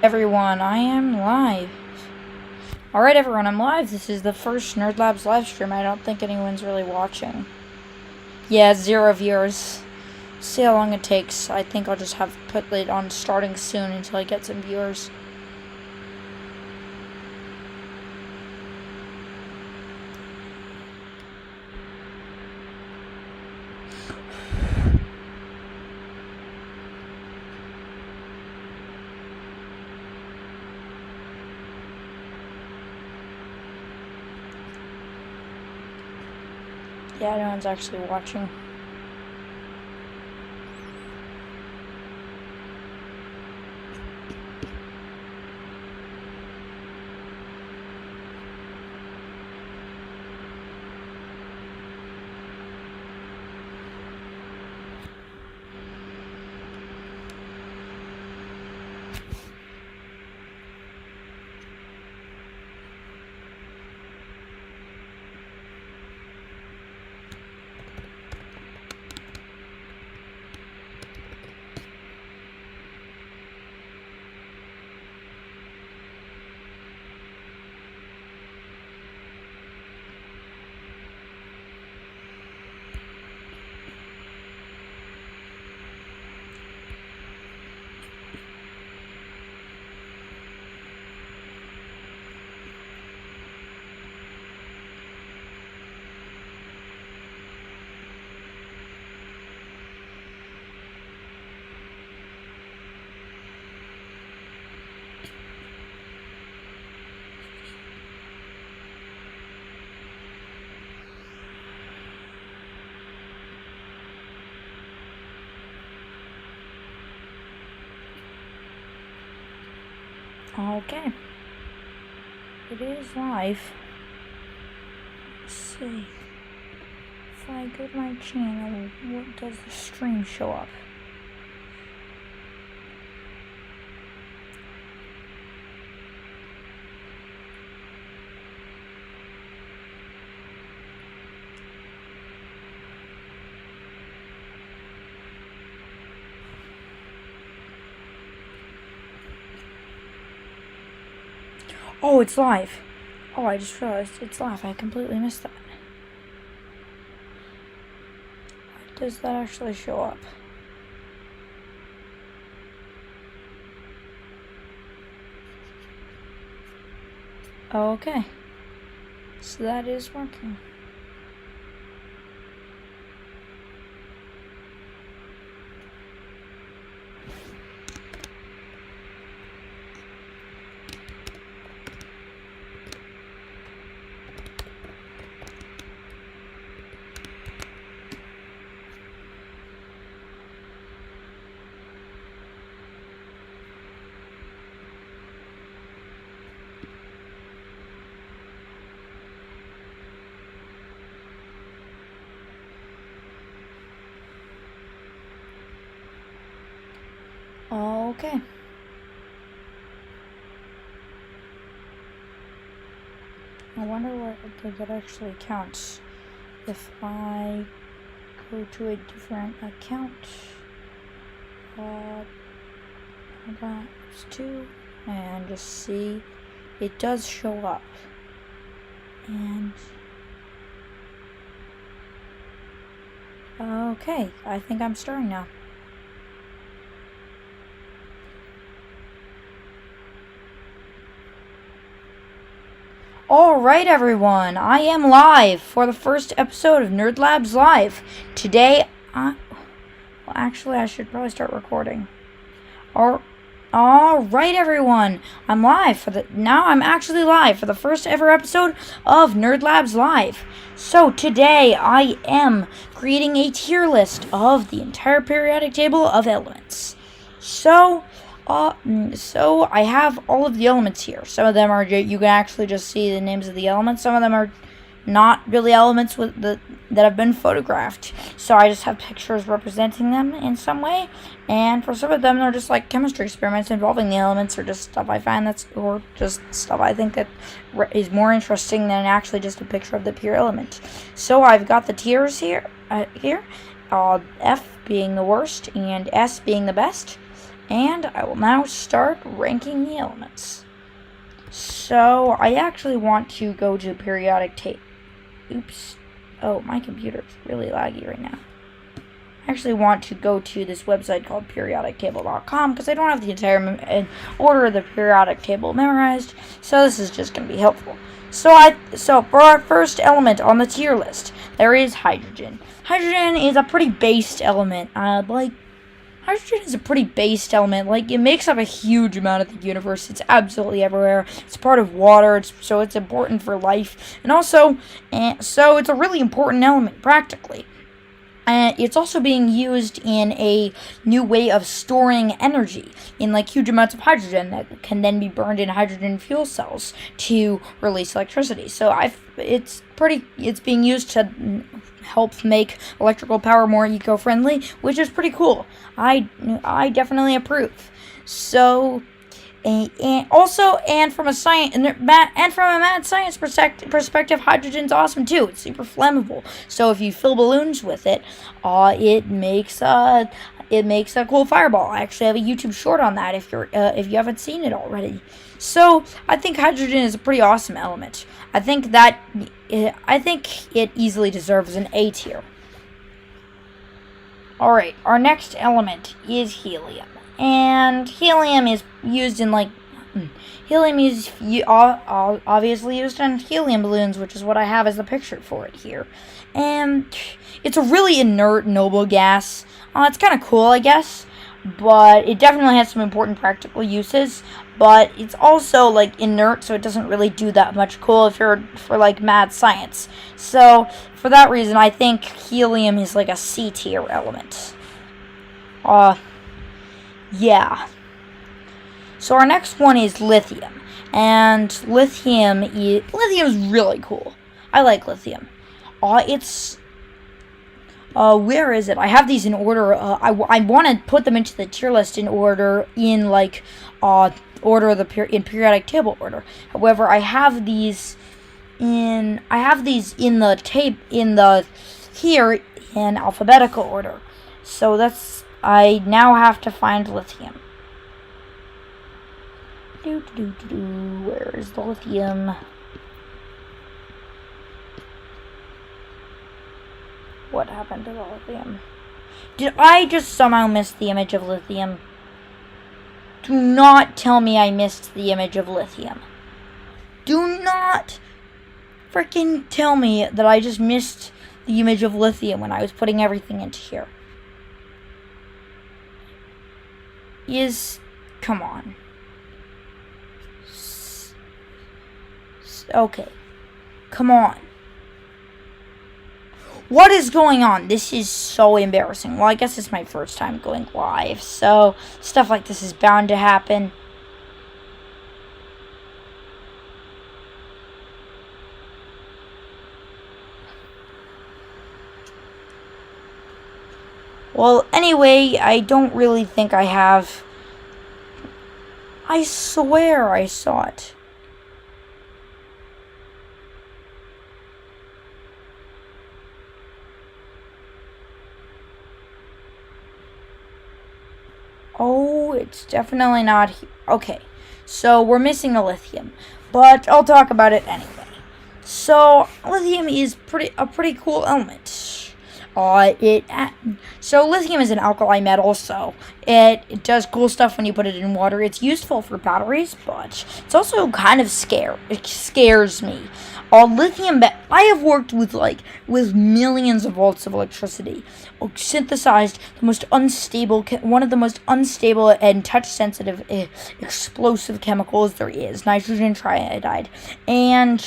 Everyone, I am live. Alright everyone, I'm live. This is the first Nerdlabs live stream. I don't think anyone's really watching. Yeah, 0 viewers. See how long it takes. I think I'll just have put it on starting soon until I get some viewers. Yeah, no one's actually watching. Okay. It is live. Let's see. If I go to my channel, what does the stream show up? Oh, it's live. Oh, I just realized it's live. I completely missed that. What does that actually show up? Okay. So that is working. Okay. I wonder what that actually counts. If I go to a different account, that's 2, and just see, it does show up. And okay, I think I'm starting now. Alright everyone, I am live for the first episode of Nerdlabs Live. Today, well actually I should probably start recording. Alright everyone, I'm actually live for the first ever episode of Nerdlabs Live. So today I am creating a tier list of the entire periodic table of elements. So I have all of the elements here. Some of them are, you can actually just see the names of the elements. Some of them are not really elements that have been photographed. So I just have pictures representing them in some way. And for some of them, they're just like chemistry experiments involving the elements, or just stuff I find or just stuff I think that is more interesting than actually just a picture of the pure element. So I've got the tiers here, F being the worst and S being the best. And I will now start ranking the elements. So I actually want to go to periodic table. Oops. Oh, my computer's really laggy right now. I actually want to go to this website called periodictable.com because I don't have the entire order of the periodic table memorized. So this is just going to be helpful. So for our first element on the tier list, there is hydrogen. Hydrogen is a pretty based element. Hydrogen is a pretty based element. Like, it makes up a huge amount of the universe. It's absolutely everywhere. It's part of water, so it's important for life. And also, so it's a really important element, practically. And it's also being used in a new way of storing energy in like huge amounts of hydrogen that can then be burned in hydrogen fuel cells to release electricity. So it's being used to help make electrical power more eco-friendly, which is pretty cool. I definitely approve. So, and from a mad science perspective, hydrogen's awesome too. It's super flammable. So if you fill balloons with it, it makes a cool fireball. I actually have a YouTube short on that if you haven't seen it already. So I think hydrogen is a pretty awesome element. I think it easily deserves an A tier. Alright, our next element is helium. And helium is used in obviously used in helium balloons, which is what I have as the picture for it here. And it's a really inert, noble gas. It's kind of cool, I guess, but it definitely has some important practical uses. But it's also like inert, so it doesn't really do that much cool if you're for like mad science. So for that reason, I think helium is like a C tier element. Yeah. So our next one is lithium. And lithium is really cool. I like lithium. Where is it? I have these in order. I want to put them into the tier list in order in order of in periodic table order. However, I have these in here in alphabetical order. So I now have to find lithium. Where is the lithium? What happened to the lithium? Did I just somehow miss the image of lithium? Do not tell me I missed the image of lithium. Do not freaking tell me that I just missed the image of lithium when I was putting everything into here. Come on. Okay. Come on. What is going on? This is so embarrassing. Well, I guess it's my first time going live, so stuff like this is bound to happen. Well, anyway, I don't really think I have. I swear I saw it. Oh, it's definitely not here. Okay, so we're missing the lithium, but I'll talk about it anyway. So lithium is a pretty cool element. So lithium is an alkali metal, so it does cool stuff when you put it in water. It's useful for batteries, but it's also kind of it scares me. I have worked with millions of volts of electricity, synthesized one of the most unstable and touch-sensitive explosive chemicals there is, nitrogen triiodide, and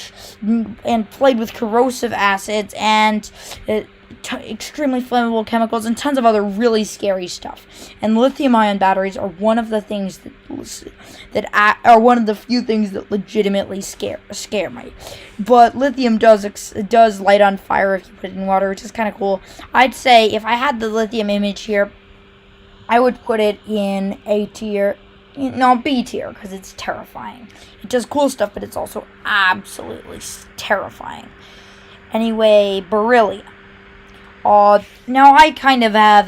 played with corrosive acids and extremely flammable chemicals and tons of other really scary stuff. And lithium-ion batteries are one of the things that are one of the few things that legitimately scare me. But lithium does light on fire if you put it in water, which is kind of cool. I'd say if I had the lithium image here, I would put it in A tier. No, B tier, because it's terrifying. It does cool stuff, but it's also absolutely terrifying. Anyway, beryllium. Now I kind of have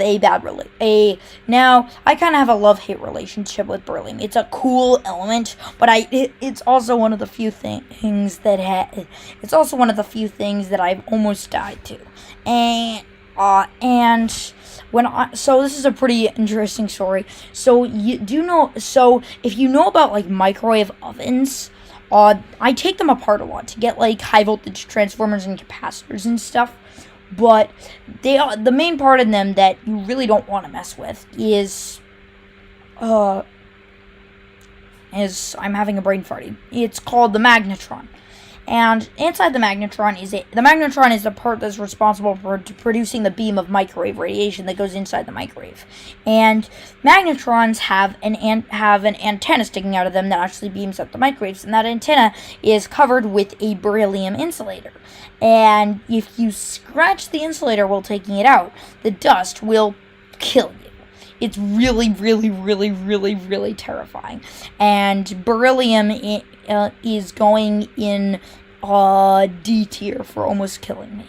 now I kind of have a love-hate relationship with beryllium. It's a cool element, but it's also one of the few things that it's also one of the few things that I've almost died to. And so this is a pretty interesting story. So if you know about like microwave ovens, I take them apart a lot to get like high voltage transformers and capacitors and stuff. But the main part in them that you really don't want to mess with is I'm having a brain farty. It's called the magnetron. And inside the magnetron is the part that's responsible for producing the beam of microwave radiation that goes inside the microwave. And magnetrons have an antenna sticking out of them that actually beams up the microwaves, and that antenna is covered with a beryllium insulator. And if you scratch the insulator while taking it out, the dust will kill you. It's really, really, really, really, really terrifying. And beryllium is going in D tier for almost killing me.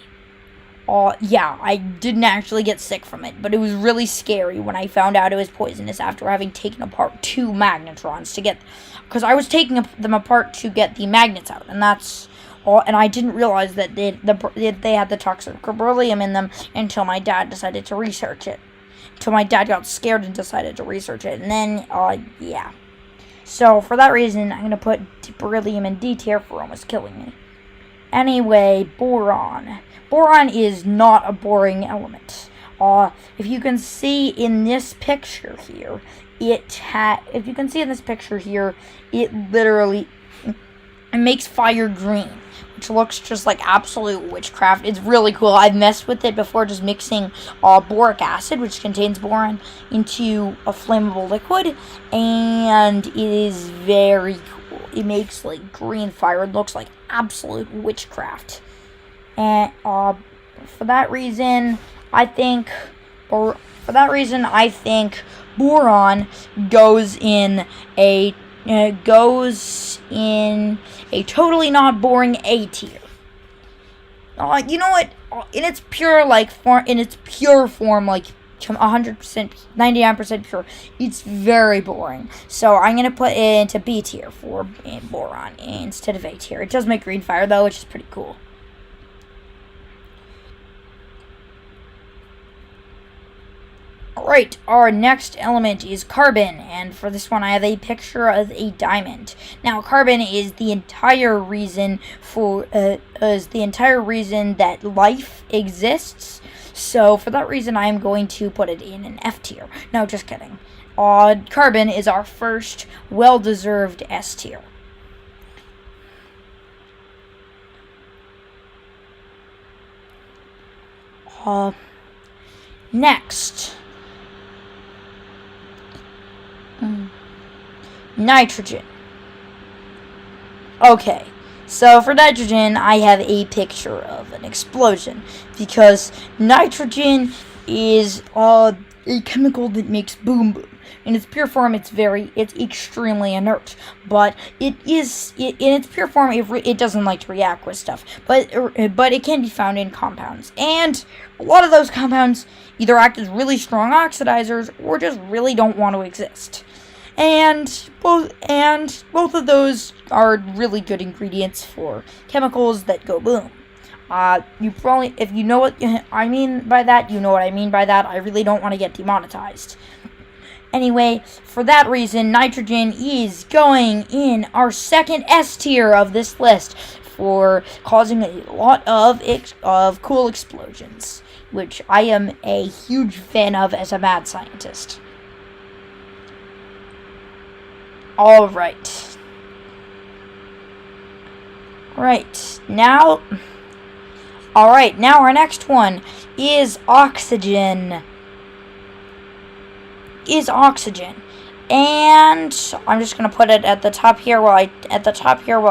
Yeah, I didn't actually get sick from it, but it was really scary when I found out it was poisonous after having taken apart 2 magnetrons because I was taking them apart to get the magnets out, and I didn't realize that they had the toxic beryllium in them until my dad decided to research it. Until my dad got scared and decided to research it, and then, yeah. So, for that reason, I'm going to put beryllium in D tier for almost killing me. Anyway, boron. Boron is not a boring element. If you can see in this picture here, it literally makes fire green, which looks just like absolute witchcraft. It's really cool. I've messed with it before, just mixing boric acid, which contains boron, into a flammable liquid, and it is very cool. It makes like green fire. It looks like absolute witchcraft. And for that reason, I think boron goes in a totally not boring A tier. You know what? In its pure form, like 100%, 99% pure, it's very boring. So I'm gonna put it into B tier for boron instead of A tier. It does make green fire though, which is pretty cool. Alright, our next element is carbon, and for this one I have a picture of a diamond. Now, carbon is the entire reason that life exists, so for that reason I am going to put it in an F tier. No, just kidding. Carbon is our first well-deserved S tier. Next, nitrogen. Okay, so for nitrogen, I have a picture of an explosion, because nitrogen is a chemical that makes boom boom. In its pure form, it's extremely inert, but in its pure form, it doesn't like to react with stuff, but it can be found in compounds, and a lot of those compounds either act as really strong oxidizers or just really don't want to exist. And both of those are really good ingredients for chemicals that go boom. If you know what I mean by that, you know what I mean by that. I really don't want to get demonetized. Anyway, for that reason, nitrogen is going in our second S tier of this list for causing a lot of cool explosions, which I am a huge fan of as a mad scientist. Alright, now our next one is oxygen. And I'm just gonna put it at the top here while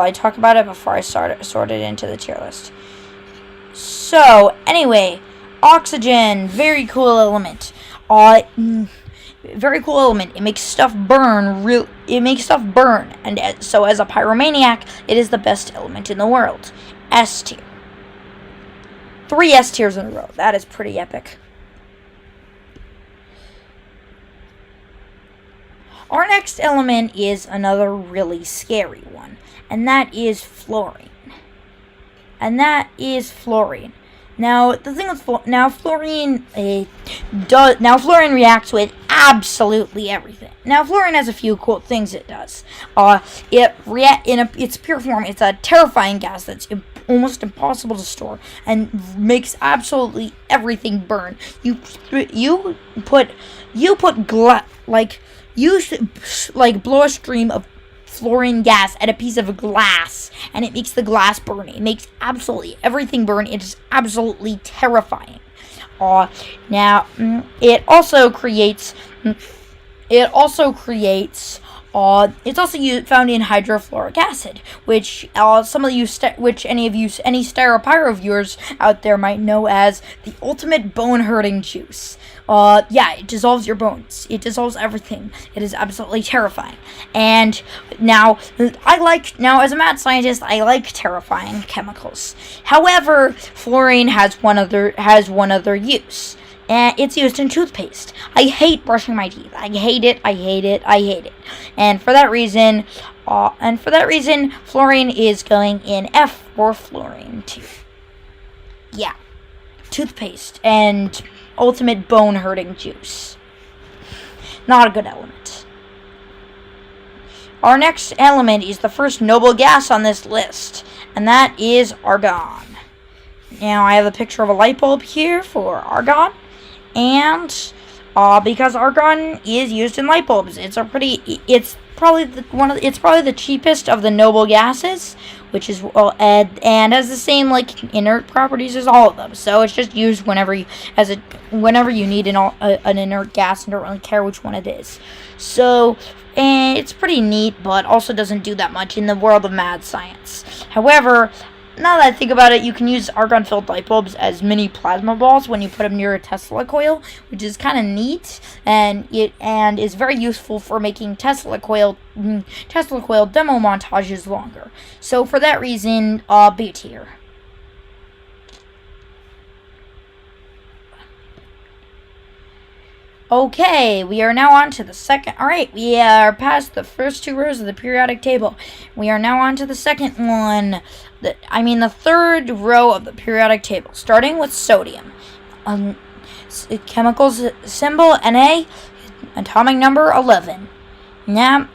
I talk about it before I sort it into the tier list. So anyway, oxygen, very cool element. Very cool element. It makes stuff burn. And so as a pyromaniac, it is the best element in the world. S tier. 3 S tiers in a row. That is pretty epic. Our next element is another really scary one, and that is fluorine. Now, the thing with fluorine reacts with absolutely everything. Now, fluorine has a few cool things it does. Its pure form, it's a terrifying gas that's almost impossible to store and makes absolutely everything burn. You blow a stream of fluorine gas at a piece of glass, and it makes the glass burn. It makes absolutely everything burn. It is absolutely terrifying. Now, it's also found in hydrofluoric acid, which any Styropyro viewers out there might know as the ultimate bone-hurting juice. It dissolves your bones. It dissolves everything. It is absolutely terrifying. And now, as a mad scientist, I like terrifying chemicals. However, fluorine has one other use. And it's used in toothpaste. I hate brushing my teeth. I hate it. And for that reason, fluorine is going in F for fluorine too. Yeah, toothpaste and ultimate bone-hurting juice. Not a good element. Our next element is the first noble gas on this list, and that is argon. Now, I have a picture of a light bulb here for argon. And because argon is used in light bulbs, it's probably the cheapest of the noble gases, which is and has the same inert properties as all of them. So it's just used whenever you need an inert gas and don't really care which one it is. So it's pretty neat, but also doesn't do that much in the world of mad science. However, now that I think about it, you can use argon-filled light bulbs as mini plasma balls when you put them near a Tesla coil, which is kind of neat, and is very useful for making Tesla coil demo montages longer. So for that reason, B tier. Okay, we are now on to the second. Alright, we are past the first 2 rows of the periodic table. We are now on to the second one. The third row of the periodic table, starting with sodium. Chemical symbol Na, atomic number 11. Now,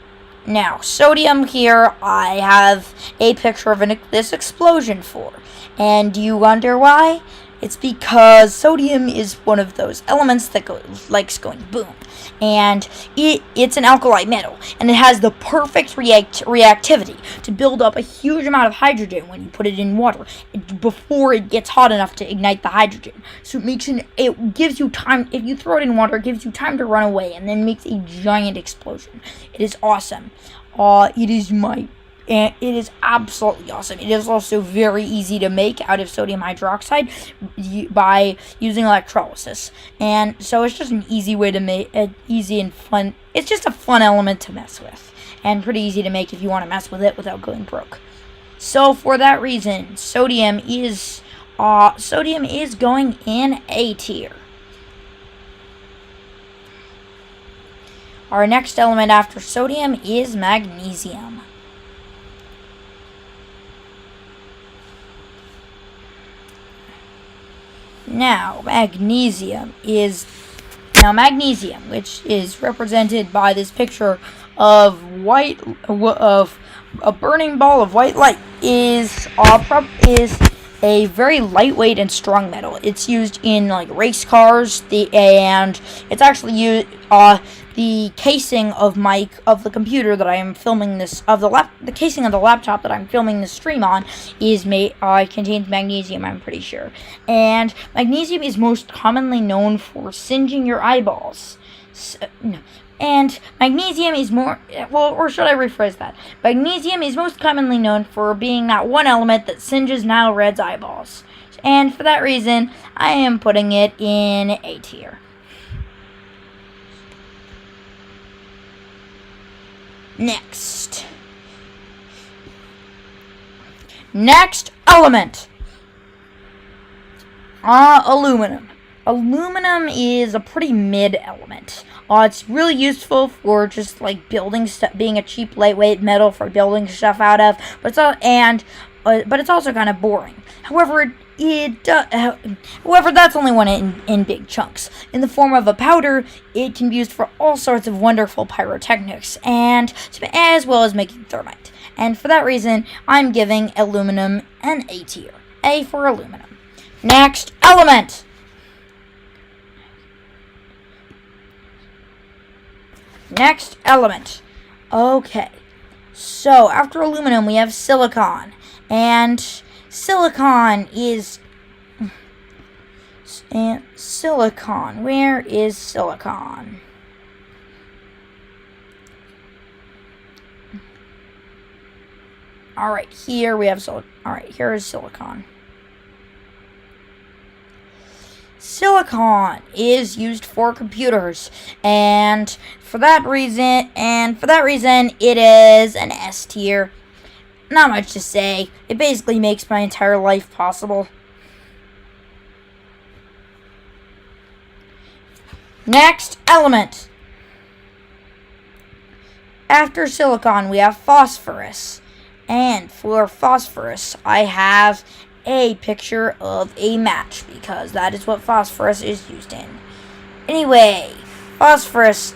sodium here, I have a picture of this explosion for. And do you wonder why? It's because sodium is one of those elements that likes going boom. And it's an alkali metal, and it has the perfect reactivity to build up a huge amount of hydrogen when you put it in water before it gets hot enough to ignite the hydrogen. So it gives you time. If you throw it in water, it gives you time to run away, and then makes a giant explosion. It is awesome. It is absolutely awesome. It is also very easy to make out of sodium hydroxide by using electrolysis. And so it's just an easy way to make it easy and fun. It's just a fun element to mess with. And pretty easy to make if you want to mess with it without going broke. So for that reason, sodium is going in A tier. Our next element after sodium is magnesium. Now, magnesium, which is represented by this picture of a burning ball of white light, is a very lightweight and strong metal. It's used in race cars, and it's actually used the casing of the computer that I am filming this the casing of the laptop that I'm filming this stream on contains magnesium, I'm pretty sure. And magnesium is most commonly known for singeing your eyeballs. And magnesium is Magnesium is most commonly known for being that one element that singes Nile Red's eyeballs. And for that reason, I am putting it in A tier. Next element. Aluminum. Aluminum is a pretty mid element. It's really useful for just like building stuff, being a cheap, lightweight metal for building stuff out of. But it's also kind of boring. However, however, that's only when in big chunks. In the form of a powder, it can be used for all sorts of wonderful pyrotechnics, and as well as making thermite. And for that reason, I'm giving aluminum an A tier. A for aluminum. Next element. Next element. Okay. So, after aluminum, we have silicon. And silicon is... silicon. Where is silicon? Alright, here we have silicon. Alright, here is silicon. Silicon is used for computers, and for that reason, it is an S tier. Not much to say. It basically makes my entire life possible. Next element. After silicon, we have phosphorus. And for phosphorus, I have a picture of a match, because that is what phosphorus is used in. Anyway, phosphorus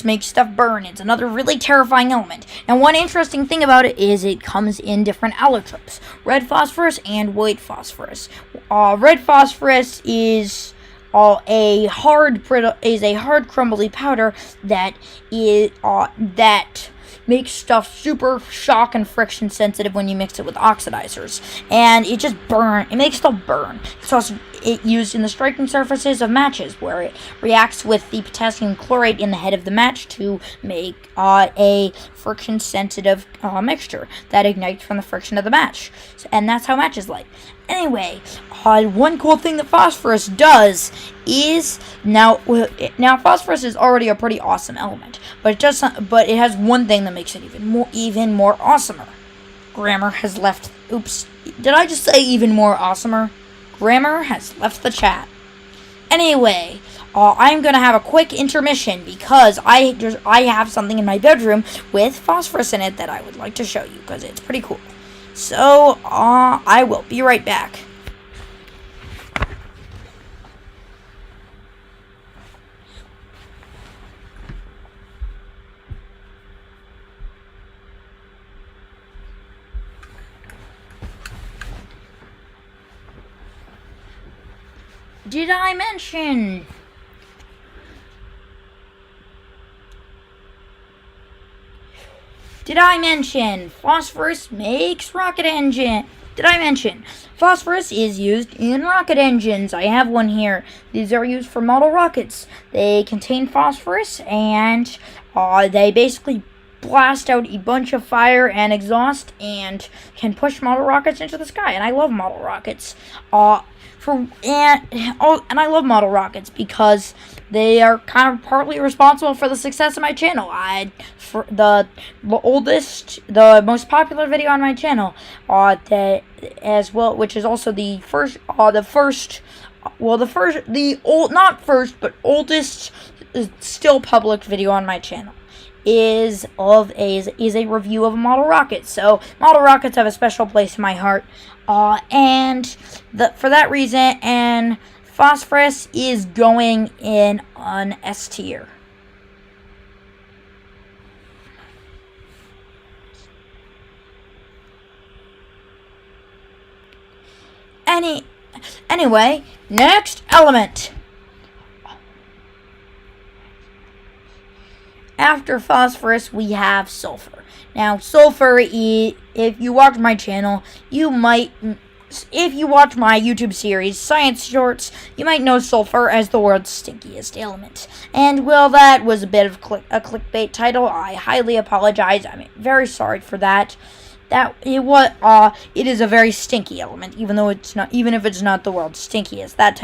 makes stuff burn. It's another really terrifying element. And one interesting thing about it is it comes in different allotropes: red phosphorus and white phosphorus. Red phosphorus is a hard crumbly powder that makes stuff super shock and friction sensitive when you mix it with oxidizers, and it makes stuff burn. It's also used in the striking surfaces of matches, where it reacts with the potassium chlorate in the head of the match to make a friction sensitive mixture that ignites from the friction of the match, and that's how matches light. Anyway, one cool thing that phosphorus does is now phosphorus is already a pretty awesome element, but it has one thing that makes it even more awesomer. Grammar has left. Oops, did I just say even more awesomer? Grammar has left the chat. Anyway, I'm gonna have a quick intermission because I have something in my bedroom with phosphorus in it that I would like to show you because it's pretty cool. So, I will be right back. Did I mention phosphorus makes rocket engine? Did I mention phosphorus is used in rocket engines? I have one here. These are used for model rockets. They contain phosphorus, and they basically blast out a bunch of fire and exhaust and can push model rockets into the sky. And I love model rockets. And I love model rockets because they are kind of partly responsible for the success of my channel. The most popular video on my channel, which is also oldest still public video on my channel, is a review of a model rocket. So model rockets have a special place in my heart, for that reason, and phosphorus is going in an S tier. Anyway, next element. After phosphorus, we have sulfur. Now, sulfur, if you watch my channel, if you watch my YouTube series, Science Shorts, you might know sulfur as the world's stinkiest element. And, well, that was a bit of a clickbait title. I highly apologize. I'm very sorry for that. It is a very stinky element, even if it's not the world's stinkiest. That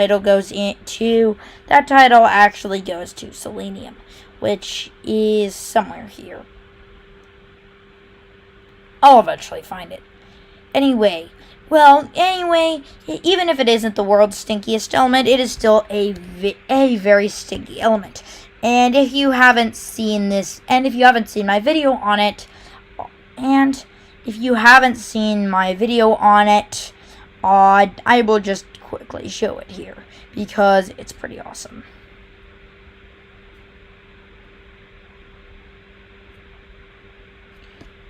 title actually goes to selenium, which is somewhere here. I'll eventually find it. Anyway, even if it isn't the world's stinkiest element, it is still a very stinky element. And if you haven't seen my video on it, I will just quickly show it here because it's pretty awesome.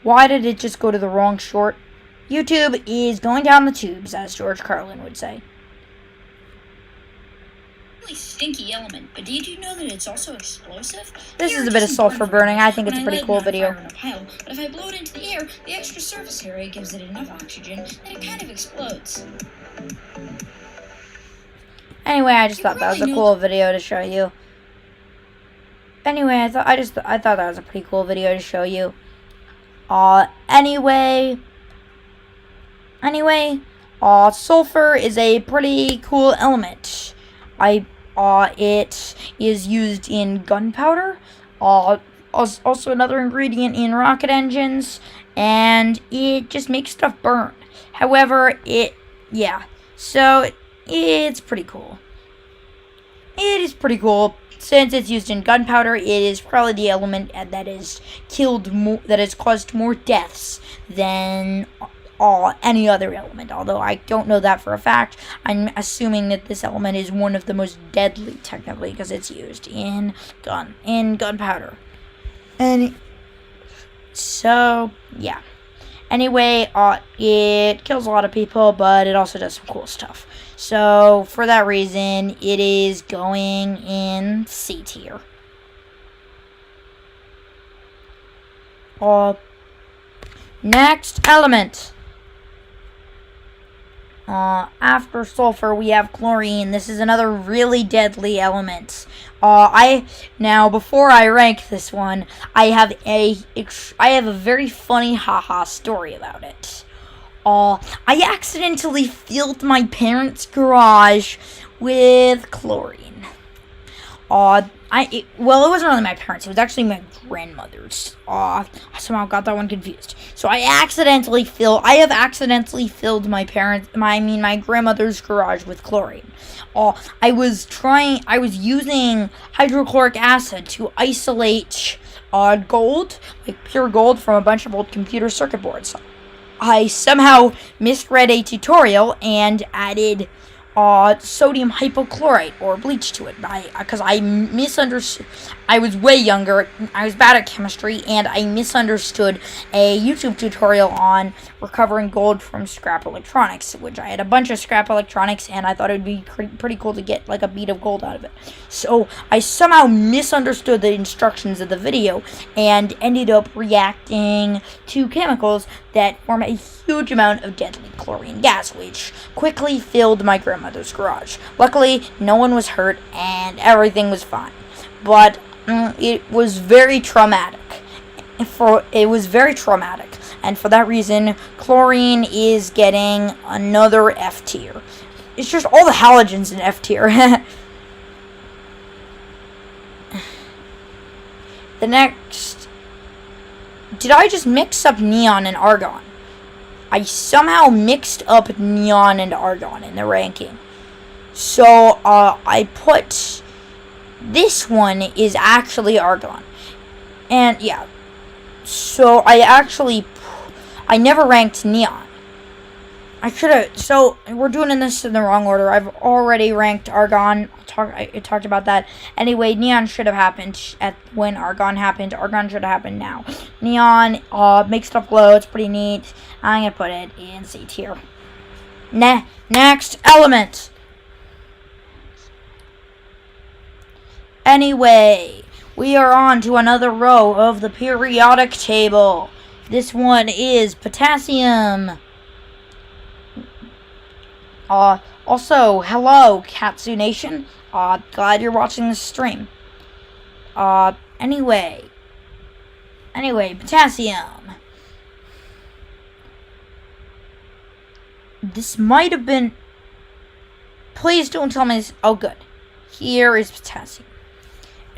Why did it just go to the wrong short? YouTube is going down the tubes, as George Carlin would say. Really stinky element, but did you know that it's also explosive? This is a bit of sulfur burning. I think it's a pretty cool video. But if I blow it into the air, the extra surface area gives it enough oxygen that it kind of explodes. Anyway, I just thought that was a cool video to show you. Anyway, I thought that was a pretty cool video to show you. Sulfur is a pretty cool element. It is used in gunpowder. Also another ingredient in rocket engines, and it just makes stuff burn. However, so it's pretty cool. It is pretty cool. Since it's used in gunpowder, it is probably the element that has caused more deaths than any other element. Although I don't know that for a fact, I'm assuming that this element is one of the most deadly, technically, because it's used in gunpowder. And so, yeah. Anyway, it kills a lot of people, but it also does some cool stuff. So, for that reason, it is going in C tier. Next element. After sulfur, we have chlorine. This is another really deadly element. Before I rank this one, I have a very funny haha story about it. I accidentally filled my parents' garage with chlorine. It wasn't really my parents. It was actually my grandmother's. I somehow got that one confused. So I have accidentally filled my grandmother's garage with chlorine. I was using hydrochloric acid to isolate gold, like pure gold, from a bunch of old computer circuit boards. I somehow misread a tutorial and added sodium hypochlorite or bleach to it because I misunderstood. I was way younger. I was bad at chemistry, and I misunderstood a YouTube tutorial on recovering gold from scrap electronics, which I had a bunch of scrap electronics, and I thought it would be pretty cool to get like a bead of gold out of it. So I somehow misunderstood the instructions of the video and ended up reacting to chemicals that form a huge amount of deadly chlorine gas, which quickly filled my grandmother's garage. Luckily, no one was hurt and everything was fine. But it was very traumatic. And for that reason, chlorine is getting another F tier. It's just all the halogens in F tier. The next... Did I just mix up neon and argon? I somehow mixed up neon and argon in the ranking. So, I put... This one is actually argon. And, yeah. So, I never ranked neon. I should have... So, we're doing this in the wrong order. I've already ranked argon. I talked about that. Anyway, neon should have happened when argon happened. Argon should have happened now. Neon makes stuff glow. It's pretty neat. I'm going to put it in C tier. Next element. Anyway, we are on to another row of the periodic table. This one is potassium. Also, hello, Katsu Nation. Glad you're watching this stream. Anyway, potassium. This might have been... Please don't tell me this... Oh, good. Here is potassium.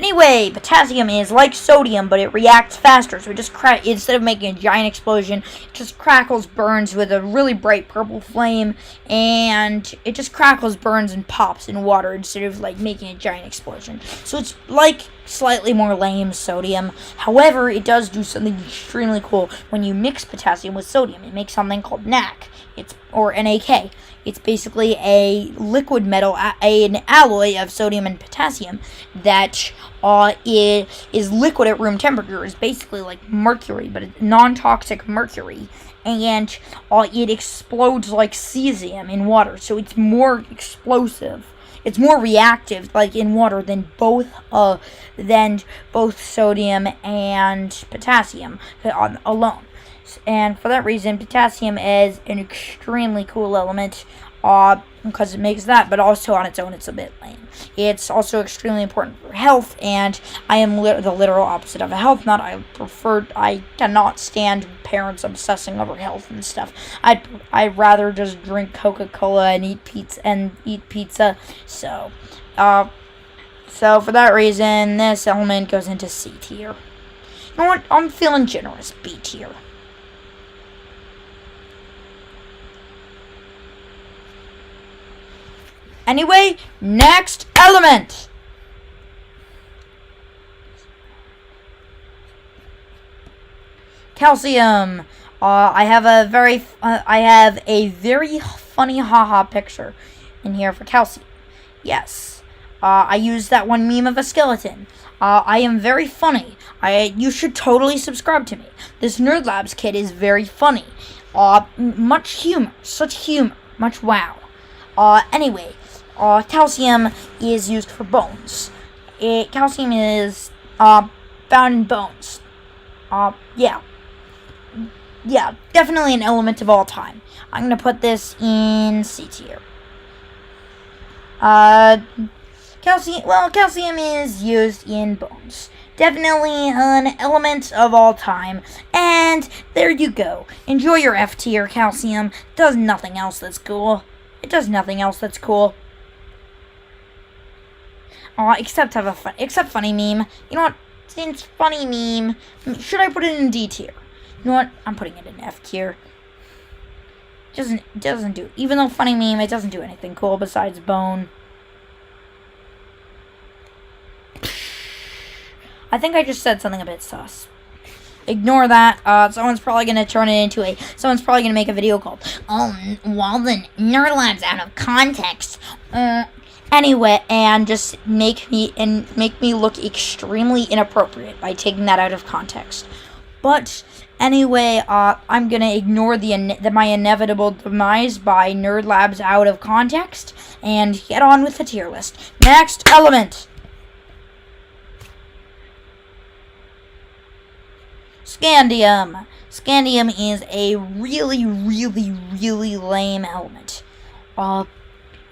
Anyway, potassium is like sodium, but it reacts faster. So it just instead of making a giant explosion, it just crackles, burns with a really bright purple flame, and it just crackles, burns, and pops in water instead of like making a giant explosion. So it's like slightly more lame sodium. However, it does do something extremely cool when you mix potassium with sodium. It makes something called NaK. Or NaK. It's basically a liquid metal, an alloy of sodium and potassium that is liquid at room temperature. It's basically like mercury, but it's non-toxic mercury. And it explodes like cesium in water, so it's more explosive. It's more reactive, like in water, than both sodium and potassium alone. And for that reason, potassium is an extremely cool element because it makes that, but also on its own, it's a bit lame. It's also extremely important for health, and I am the literal opposite of a health nut. I cannot stand parents obsessing over health and stuff. I'd rather just drink Coca-Cola and eat pizza. So for that reason, this element goes into C tier. You know what? I'm feeling generous. B tier. Anyway, next element. Calcium. I have a very funny haha picture in here for calcium. Yes. I used that one meme of a skeleton. I am very funny. You should totally subscribe to me. This Nerdlabs kid is very funny. Much humor. Such humor. Much wow. Anyway. Calcium is used for bones. Calcium is found in bones. Yeah, definitely an element of all time. I'm gonna put this in C tier. Calcium is used in bones. Definitely an element of all time. And there you go. Enjoy your F tier. Calcium does nothing else that's cool. It does nothing else that's cool. Except funny meme. You know what? Since funny meme, should I put it in D tier? You know what? I'm putting it in F tier. Doesn't do. Even though funny meme, it doesn't do anything cool besides bone. I think I just said something a bit sus. Ignore that. Someone's probably gonna make a video called Walden Nerdlabs out of context. Anyway, and just make me look extremely inappropriate by taking that out of context. But anyway, I'm gonna ignore my inevitable demise by Nerdlabs out of context and get on with the tier list. Next element. Scandium. Scandium is a really, really, really lame element.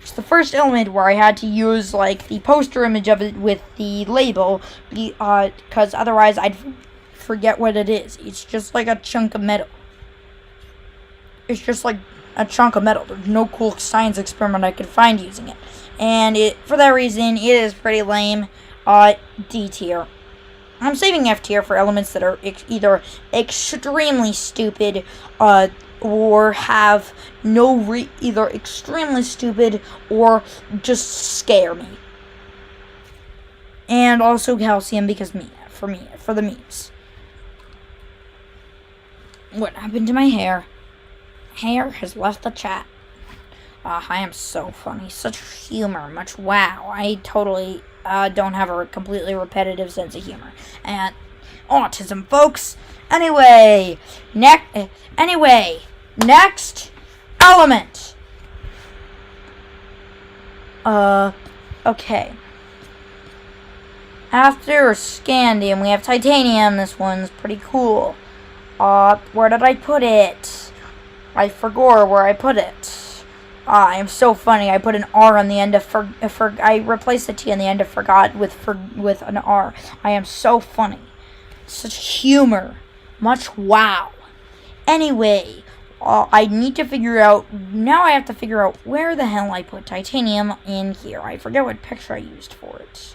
It's the first element where I had to use like the poster image of it with the label, because otherwise I'd forget what it is. It's just like a chunk of metal. It's just like a chunk of metal. There's no cool science experiment I could find using it, and for that reason, it is pretty lame. D tier. I'm saving F tier for elements that are either extremely stupid, or have either extremely stupid or just scare me. And also calcium because for the memes. What happened to my hair? Hair has left the chat. I am so funny. Such humor. Much wow. I totally don't have a completely repetitive sense of humor. And autism, folks. Anyway, next element. Okay. After scandium, we have titanium. This one's pretty cool. Where did I put it? I forgot where I put it. I am so funny. I put an R on the end of I replaced the T on the end of forgot with an R. I am so funny. Such humor. Much wow. Anyway, I have to figure out where the hell I put titanium in here. I forget what picture I used for it.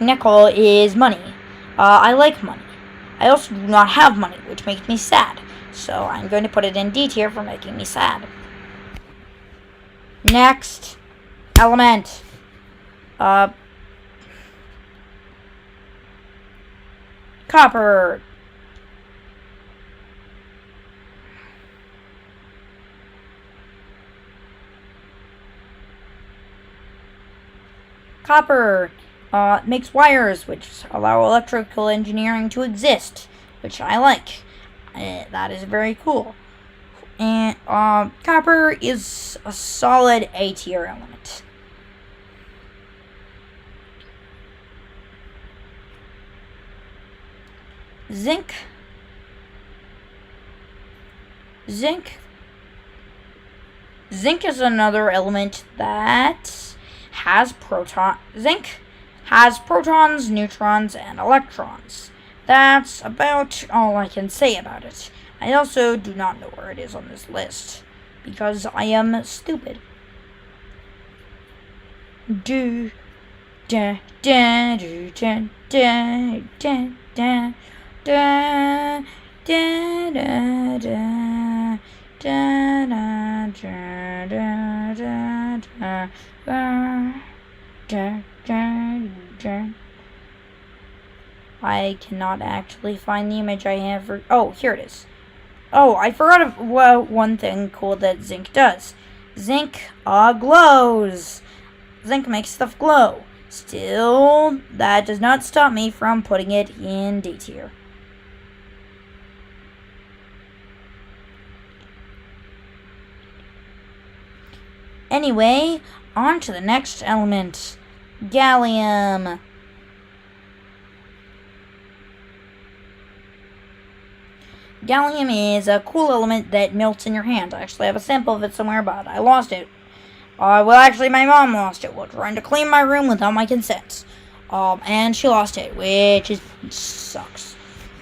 Nickel is money. I like money. I also do not have money, which makes me sad. So I'm going to put it in D tier for making me sad. Next element. Copper. Copper makes wires, which allow electrical engineering to exist, which I like. That is very cool. And copper is a solid A tier element. Zinc. Zinc is another element that has zinc has protons, neutrons, and electrons. That's about all I can say about it. I also do not know where it is on this list, because I am stupid. Do da da do da da da da da da da da da da da. I cannot actually find the image I have for. Oh, here it is. Oh, I forgot one thing cool that zinc does. Zinc glows. Zinc makes stuff glow. Still, that does not stop me from putting it in D tier. Anyway, on to the next element. Gallium. Gallium is a cool element that melts in your hand. I actually have a sample of it somewhere, but I lost it. Well, actually, my mom lost it while trying to clean my room without my consent. And she lost it, which sucks.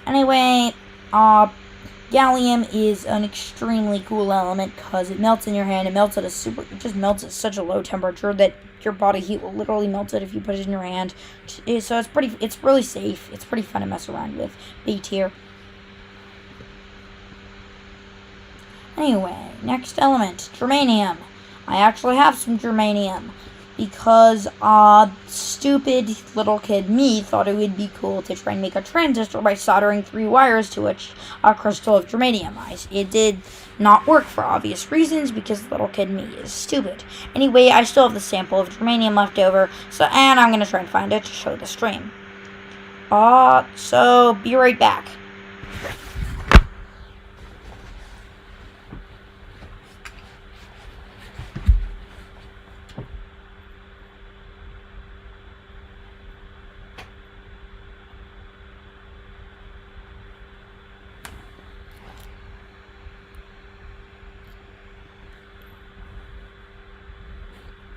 Anyway, gallium is an extremely cool element because it melts in your hand. It just melts at such a low temperature that your body heat will literally melt it if you put it in your hand. So it's really safe. It's pretty fun to mess around with. B tier. Anyway, next element, germanium. I actually have some germanium because stupid little kid me thought it would be cool to try and make a transistor by soldering 3 wires to a crystal of germanium. It did not work for obvious reasons because little kid me is stupid. Anyway, I still have the sample of germanium left over, and I'm going to try and find it to show the stream. So be right back.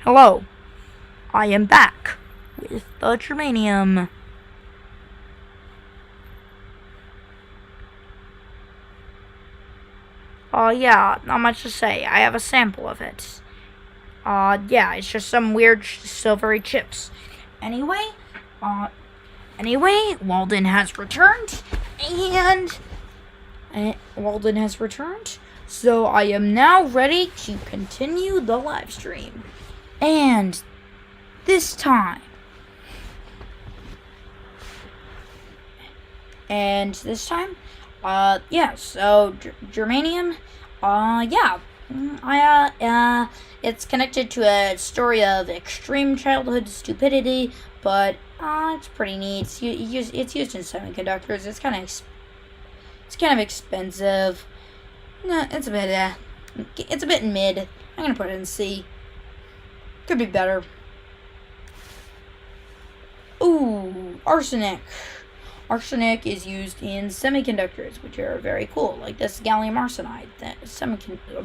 Hello, I am back with the germanium. Yeah, not much to say. I have a sample of it. Yeah, it's just some weird silvery chips. Anyway, Walden has returned, so I am now ready to continue the live stream. And this time, yeah, so germanium, it's connected to a story of extreme childhood stupidity, but it's pretty neat. It's used in semiconductors. It's kind of expensive. No, it's a bit mid. I'm gonna put it in C. Could be better. Ooh, arsenic. Arsenic is used in semiconductors, which are very cool, like this gallium arsenide, that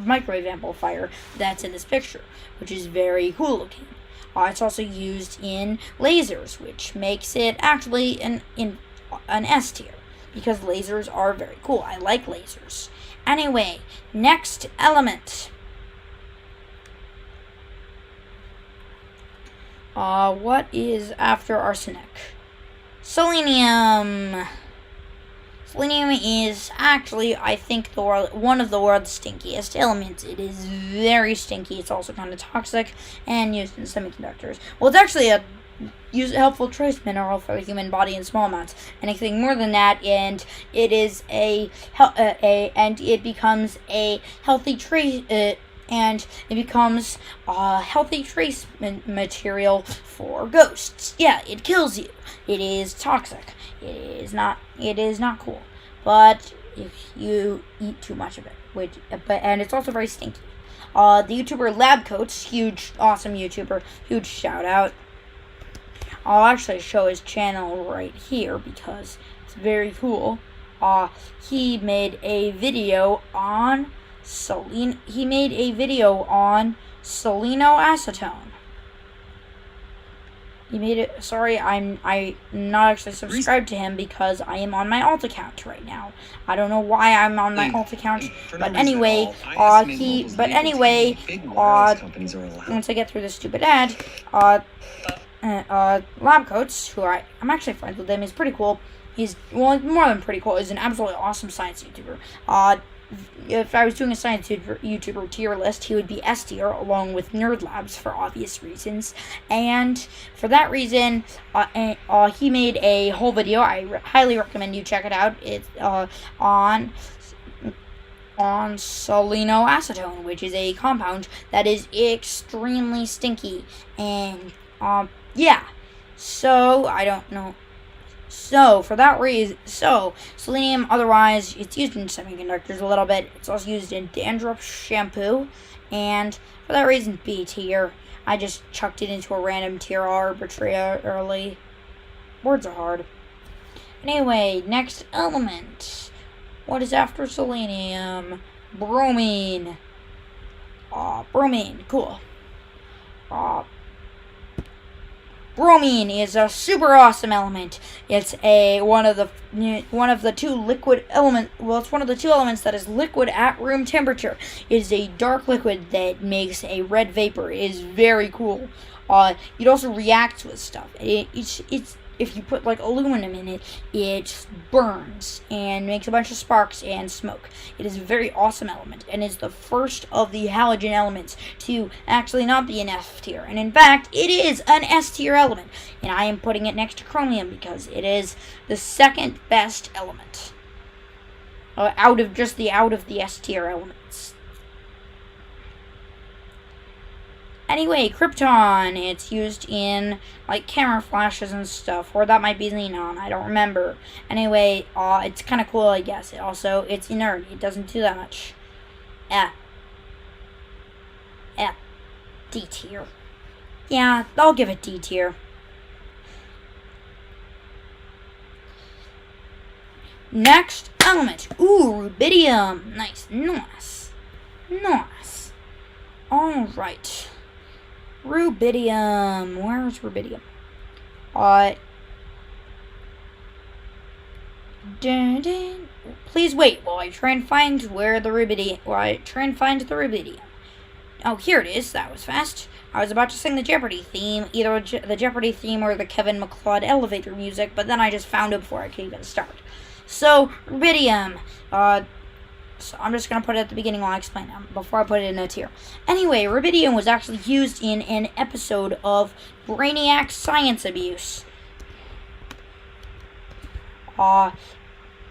microwave amplifier that's in this picture, which is very cool looking. It's also used in lasers, which makes it actually an S tier, because lasers are very cool. I like lasers. Anyway, next element. What is after arsenic? Selenium. Selenium is actually, I think, one of the world's stinkiest elements. It is very stinky. It's also kind of toxic and used in semiconductors. Well, it's actually a helpful trace mineral for the human body in small amounts. Anything more than that, and it is and it becomes a healthy trace. And it becomes a healthy trace material for ghosts. Yeah, it kills you. It is toxic. It is not cool. But if you eat too much of it, and it's also very stinky. The YouTuber Lab Coats, huge, awesome YouTuber, huge shout out. I'll actually show his channel right here because it's very cool. He made a video on selenoacetone. He made it. Sorry, I'm not actually subscribed to him because I am on my alt account right now. I don't know why I'm on my alt account, but anyway, once I get through this stupid ad, Lab Coats, who I'm actually friends with him, he's pretty cool. He's more than pretty cool. He's an absolutely awesome science YouTuber. If I was doing a science YouTuber tier list, he would be S tier along with Nerdlabs for obvious reasons. And for that reason, he made a whole video. I highly recommend you check it out. It's on selenoacetone, which is a compound that is extremely stinky. And yeah. So I don't know. So, for that reason, selenium, otherwise, it's used in semiconductors a little bit. It's also used in dandruff shampoo. And for that reason, B tier. I just chucked it into a random tier arbitrarily. Words are hard. Anyway, next element. What is after selenium? Bromine. Bromine. Cool. Bromine is a super awesome element. It's one of the two liquid element. Well, it's one of the two elements that is liquid at room temperature. It is a dark liquid that makes a red vapor. It is very cool. It also reacts with stuff. It's if you put like aluminum in it, it burns and makes a bunch of sparks and smoke. It is a very awesome element and is the first of the halogen elements to actually not be an F tier. And in fact, it is an S tier element. And I am putting it next to chromium because it is the second best element out of the S tier elements. Anyway, krypton, it's used in, like, camera flashes and stuff, or that might be xenon, I don't remember. Anyway, it's kind of cool, I guess. It's inert, it doesn't do that much. D tier. Yeah, I'll give it D tier. Next element. Ooh, rubidium. Nice. Alright. Rubidium. Where's rubidium? Please wait while I try and find the rubidium. Oh, here it is. That was fast. I was about to sing the Jeopardy theme, either the Jeopardy theme or the Kevin MacLeod elevator music, but then I just found it before I could even start. So, rubidium. So I'm just going to put it at the beginning while I explain it, before I put it in a tier. Anyway, rubidium was actually used in an episode of Brainiac Science Abuse.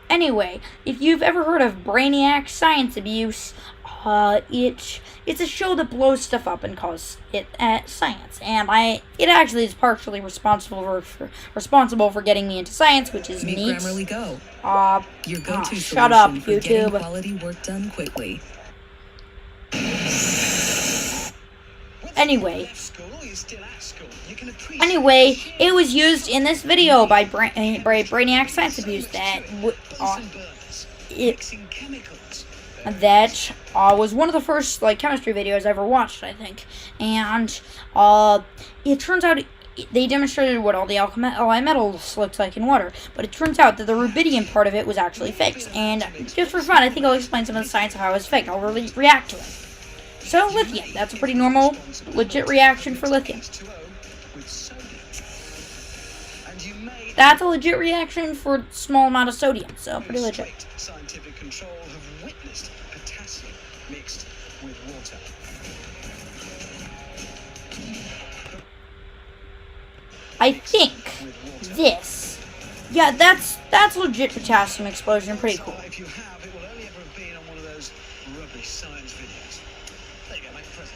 Anyway, if you've ever heard of Brainiac Science Abuse, it's a show that blows stuff up and calls it science, and it actually is partially responsible for getting me into science, which is neat. Grammarly Go. Your go-to shut up, for YouTube. getting quality work done quickly. Anyway, it was used in this video by Brainiac Science Abuse that was one of the first chemistry videos I ever watched, I think. And it turns out they demonstrated what all the alloy metals looked like in water, but it turns out that the rubidium part of it was actually faked. And just for fun, I think I'll explain some of the science of how it was fake. I'll really react to it. So, lithium. That's a pretty normal, legit reaction for lithium. That's a legit reaction for a small amount of sodium, so pretty legit. Scientific control have witnessed potassium mixed with water. I think this, yeah, that's legit potassium explosion. Pretty cool. If you have, it will only ever have been on one of those rubbish science videos. There you go, make a present.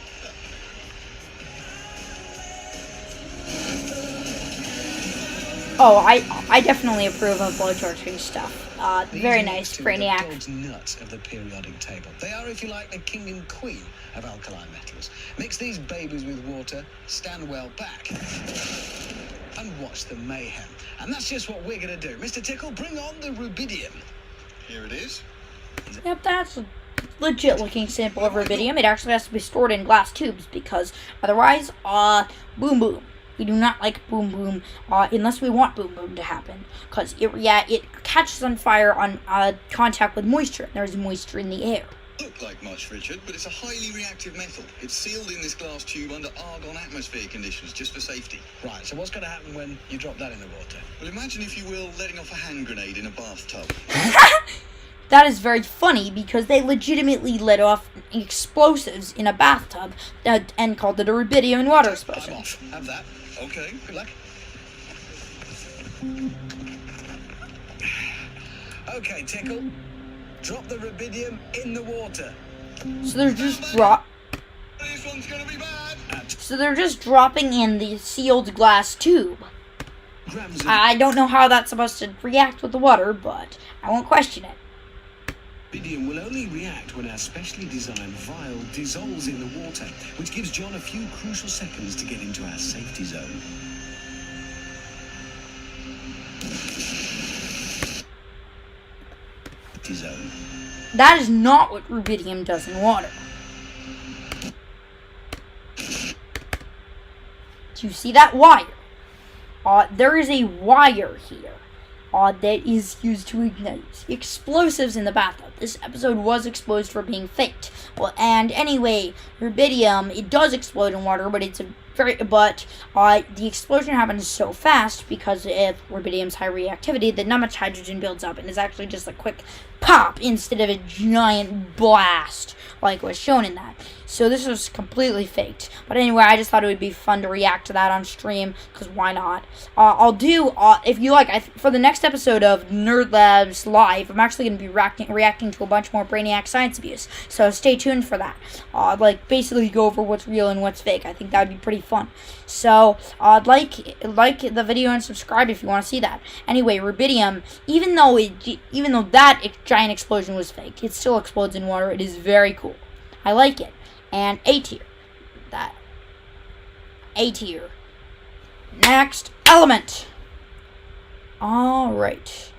Oh, I definitely approve of blowtorching stuff. Very nice, Brainiac. The dog's nuts of the periodic table. They are, if you like, the king and queen of alkali metals. Mix these babies with water, stand well back, and watch the mayhem. And that's just what we're going to do. Mr. Tickle, bring on the rubidium. Here it is. Yep, that's a legit looking sample of rubidium. It actually has to be stored in glass tubes because otherwise, boom boom. We do not like boom boom unless we want boom boom to happen, because it catches on fire on contact with moisture. There's moisture in the air. Look like much, Richard, but it's a highly reactive metal. It's sealed in this glass tube under argon atmosphere conditions, just for safety. Right, so what's going to happen when you drop that in the water? Well, imagine, if you will, letting off a hand grenade in a bathtub. That is very funny because they legitimately let off explosives in a bathtub and called it a rubidium and water explosion. Have that. Okay. Good luck. Okay, Tickle. Drop the rubidium in the water. So they're just This one's gonna be bad. So they're just dropping in the sealed glass tube. I don't know how that's supposed to react with the water, but I won't question it. Rubidium will only react when our specially designed vial dissolves in the water, which gives John a few crucial seconds to get into our safety zone. Zone. That is not what rubidium does in water. Do you see that wire? There is a wire here that is used to ignite explosives in the bathtub. This episode was exposed for being faked. Well, and anyway, rubidium, it does explode in water, but it's a the explosion happens so fast because of rubidium's high reactivity that not much hydrogen builds up, and it's actually just a quick pop instead of a giant blast like was shown in that. So this was completely faked. But anyway, I just thought it would be fun to react to that on stream, because why not? I'll do, if you like, for the next episode of Nerdlabs Live, I'm actually going to be reacting to a bunch more Brainiac science abuse. So stay tuned for that. Basically go over what's real and what's fake. I think that would be pretty fun. So, like the video and subscribe if you want to see that. Anyway, rubidium, even though that giant explosion was fake, it still explodes in water. It is very cool. I like it. And A tier. A tier. Next element. Alright.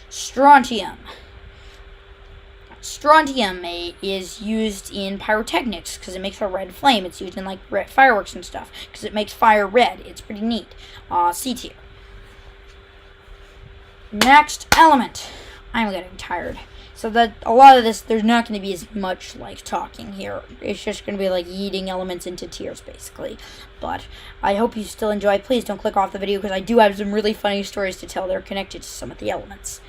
Strontium. Strontium is used in pyrotechnics because it makes a red flame. It's used in like fireworks and stuff because it makes fire red. It's pretty neat. C tier. Next element. I'm getting tired. So that a lot of this, there's not going to be as much like talking here. It's just going to be like yeeting elements into tiers basically. But I hope you still enjoy. Please don't click off the video because I do have some really funny stories to tell. They're connected to some of the elements.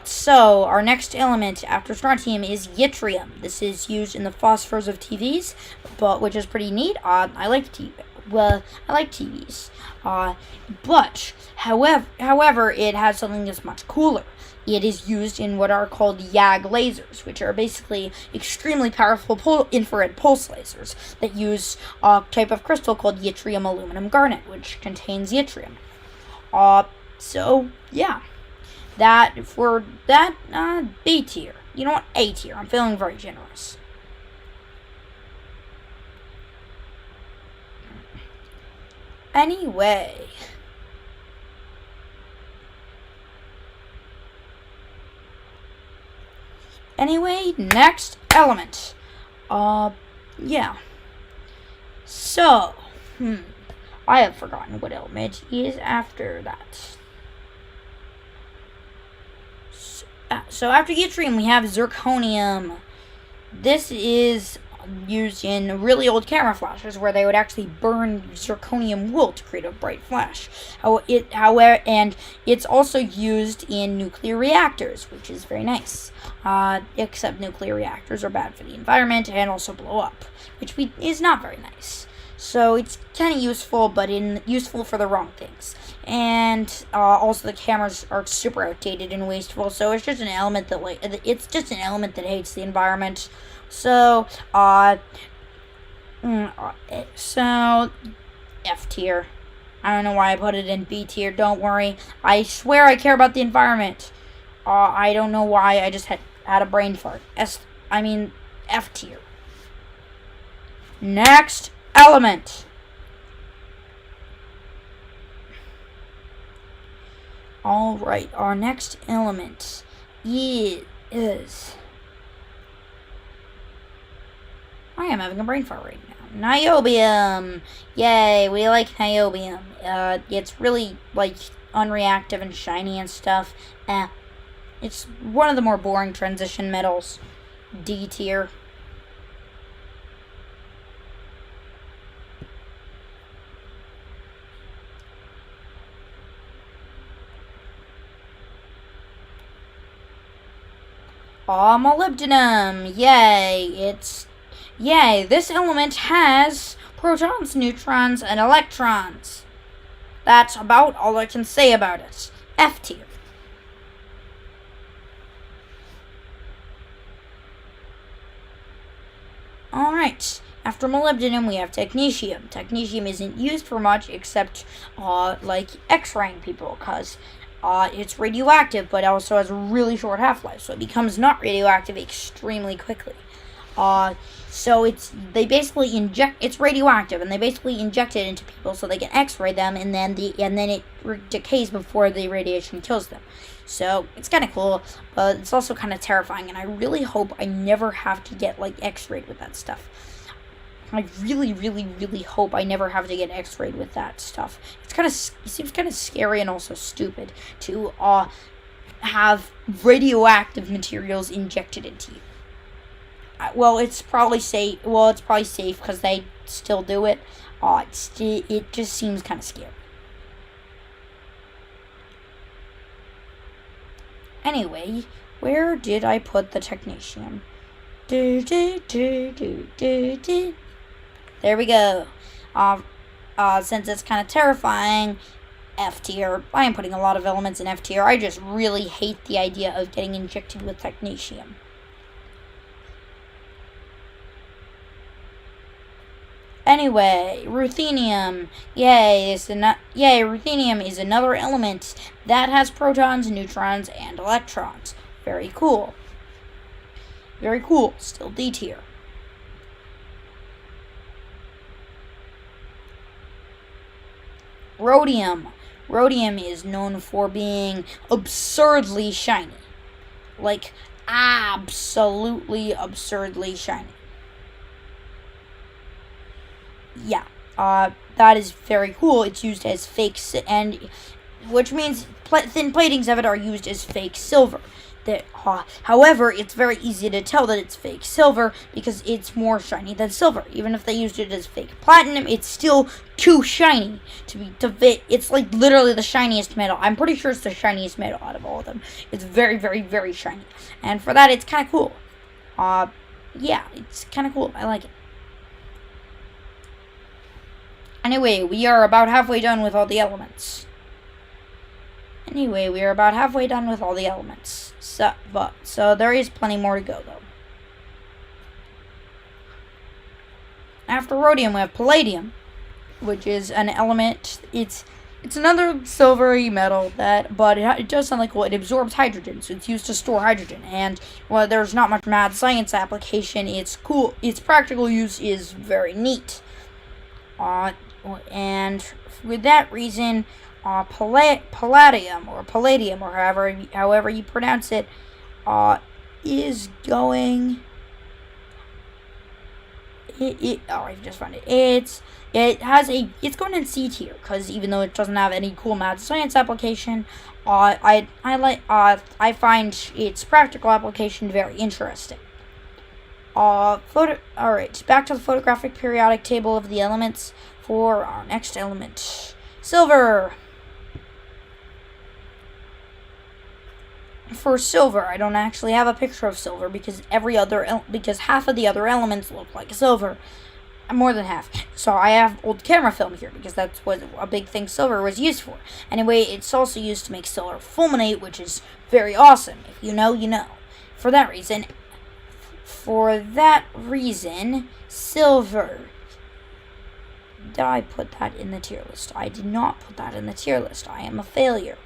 So our next element after strontium is yttrium. This is used in the phosphors of TVs, which is pretty neat. I like TVs. But however, it has something that's much cooler. It is used in what are called YAG lasers, which are basically extremely powerful infrared pulse lasers that use a type of crystal called yttrium aluminum garnet, which contains yttrium. So yeah. B tier. You know what? A tier. I'm feeling very generous. Anyway. Next element. Yeah. So, I have forgotten what element is after that. So after yttrium, we have zirconium. This is used in really old camera flashes where they would actually burn zirconium wool to create a bright flash. However, and it's also used in nuclear reactors, which is very nice. Except nuclear reactors are bad for the environment and also blow up, which is not very nice. So it's kind of useful, but useful for the wrong things. And also the cameras are super outdated and wasteful. So it's just an element that hates the environment. So so F tier. I don't know why I put it in B tier. Don't worry. I swear I care about the environment. I don't know why. I just had a brain fart. F tier. Next element. Alright, our next element is... I am having a brain fart right now. Niobium! Yay, we like niobium. It's really, unreactive and shiny and stuff. It's one of the more boring transition metals. D tier. Molybdenum! Yay! This element has protons, neutrons, and electrons. That's about all I can say about it. F tier. Alright, after molybdenum we have technetium. Technetium isn't used for much except, X-raying people, because it's radioactive, but also has a really short half-life, so it becomes not radioactive extremely quickly. So it's radioactive, and they basically inject it into people so they can X-ray them, and then it decays before the radiation kills them. So it's kind of cool, but it's also kind of terrifying, and I really hope I never have to get X-rayed with that stuff. I really, really, really hope I never have to get X-rayed with that stuff. It seems kind of scary and also stupid to have radioactive materials injected into you. Well, it's probably safe. Well, it's probably safe because they still do it. It just seems kind of scary. Anyway, where did I put the technetium? There we go. Since it's kind of terrifying, F tier. I am putting a lot of elements in F tier. I just really hate the idea of getting injected with technetium. Anyway, ruthenium. Yay, ruthenium is another element that has protons, neutrons, and electrons. Very cool. Very cool. Still D tier. Rhodium. Rhodium is known for being absurdly shiny. Absolutely absurdly shiny. Yeah, that is very cool. It's used as which means thin platings of it are used as fake silver. However, it's very easy to tell that it's fake silver because it's more shiny than silver. Even if they used it as fake platinum, it's still too shiny to fit. It's literally the shiniest metal. I'm pretty sure it's the shiniest metal out of all of them. It's very, very, very shiny, and for that, it's kind of cool. Yeah, it's kind of cool. I like it. Anyway, we are about halfway done with all the elements. So there is plenty more to go, though. After rhodium, we have palladium, which is an element. It's another silvery metal but it does something cool. It absorbs hydrogen, so it's used to store hydrogen. And while there's not much mad science application, it's cool. Its practical use is very neat. And with that reason, palladium or however you pronounce it, is going. I just found it. It's going in C tier because even though it doesn't have any cool mad science application, I find its practical application very interesting. Alright, back to the photographic periodic table of the elements for our next element. Silver. For silver, I don't actually have a picture of silver because half of the other elements look like silver. More than half. So I have old camera film here because that's what a big thing silver was used for. Anyway, it's also used to make silver fulminate, which is very awesome. If you know, you know. For that reason, silver. Did I put that in the tier list? I did not put that in the tier list. I am a failure.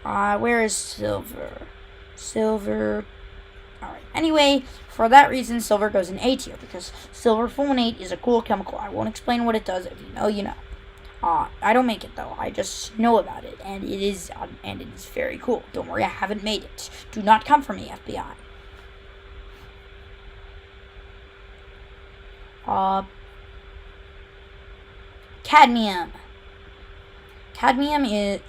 Where is silver? Silver. Alright. Anyway, for that reason, silver goes in A tier because silver fulminate is a cool chemical. I won't explain what it does. If you know, you know. I don't make it though. I just know about it, and it is very cool. Don't worry, I haven't made it. Do not come for me, FBI. Cadmium. Cadmium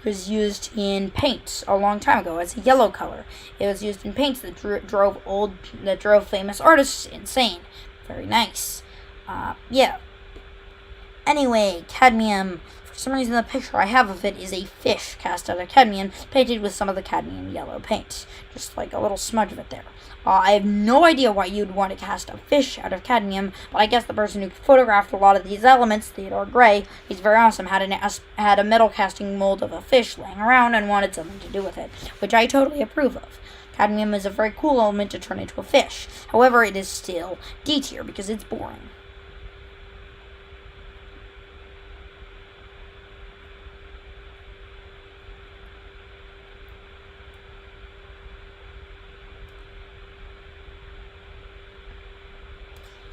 was used in paints a long time ago as a yellow color. It was used in paints that drove famous artists insane. Very nice. Yeah. Anyway, cadmium. For some reason, the picture I have of it is a fish cast out of cadmium, painted with some of the cadmium yellow paint. Just like a little smudge of it there. I have no idea why you'd want to cast a fish out of cadmium, but I guess the person who photographed a lot of these elements, Theodore Gray, he's very awesome, had a metal casting mold of a fish laying around and wanted something to do with it, which I totally approve of. Cadmium is a very cool element to turn into a fish. However, it is still D tier because it's boring.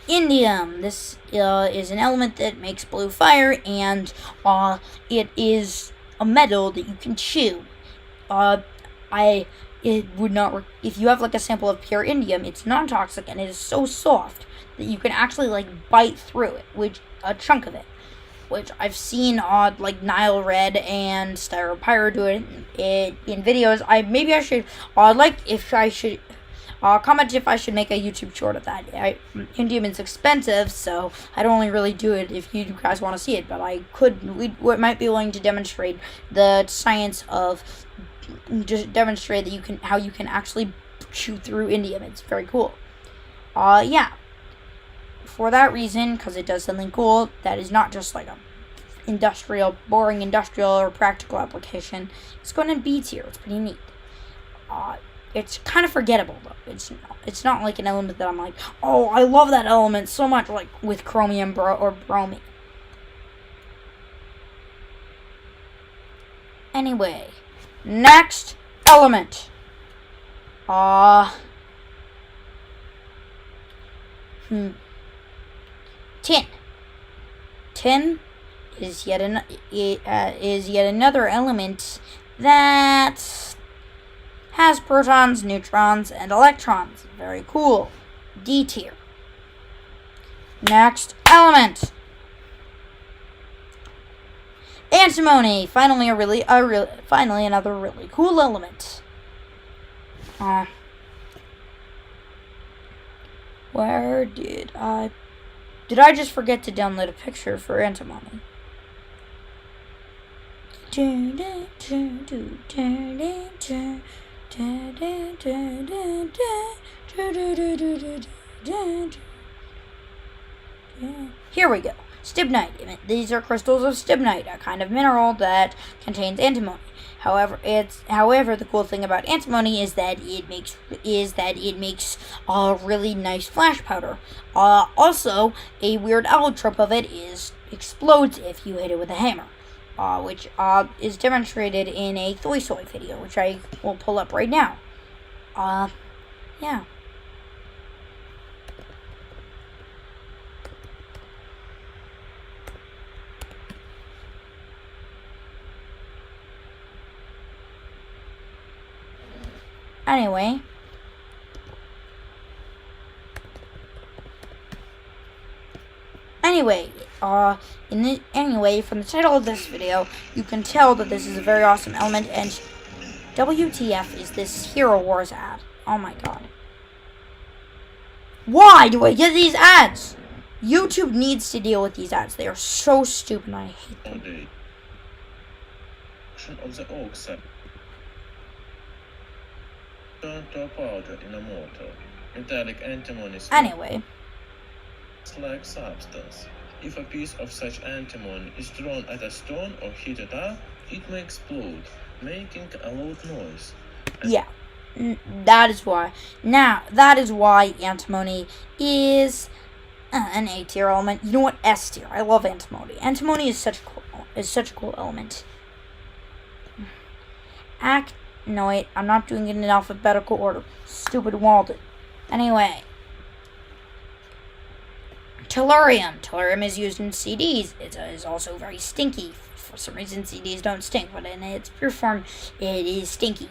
Indium. This is an element that makes blue fire, and it is a metal that you can chew. It would not work if you have like a sample of pure indium. It's non-toxic and it is so soft that you can actually like bite through it, which a chunk of it. Which I've seen like Nile Red and Styropyro do it in videos. Comment if I should make a YouTube short of that. Indium is expensive, so I'd only really do it if you guys want to see it. But we might be willing to demonstrate the science of just demonstrate that how you can actually chew through indium. It's very cool. Yeah. For that reason, because it does something cool that is not just like a boring industrial or practical application, it's going in B tier. It's pretty neat. It's kind of forgettable though. It's not like an element that I'm like, oh, I love that element so much, like with chromium or bromine. Anyway, next element. Tin. Tin is yet another element that has protons, neutrons, and electrons. Very cool. D tier. Next element. Antimony. Finally another really cool element. Where did I just forget to download a picture for antimony? Here we go. Stibnite. These are crystals of stibnite, a kind of mineral that contains antimony. However, the cool thing about antimony is that it makes a really nice flash powder. Also, a weird allotrope of it explodes if you hit it with a hammer. Which is demonstrated in a Thoy Soy video, which I will pull up right now. Yeah. Anyway. From the title of this video, you can tell that this is a very awesome element, and WTF is this Hero Wars ad? Oh my god. Why do I get these ads? YouTube needs to deal with these ads. They are so stupid and I hate them. The action of the oxide turned to a powder in a mortar. Metallic antimony is Anyway, like substance. If a piece of such antimony is thrown at a stone or heated up, it may explode, making a loud noise. yeah. That is why. Now, that is why antimony is an A tier element. You know what? S tier. I love antimony. Antimony is such a cool element. No wait, I'm not doing it in alphabetical order. Stupid Walden. Anyway. Tellurium. Tellurium is used in CDs. It is also very stinky. For some reason, CDs don't stink, but in its pure form, it is stinky.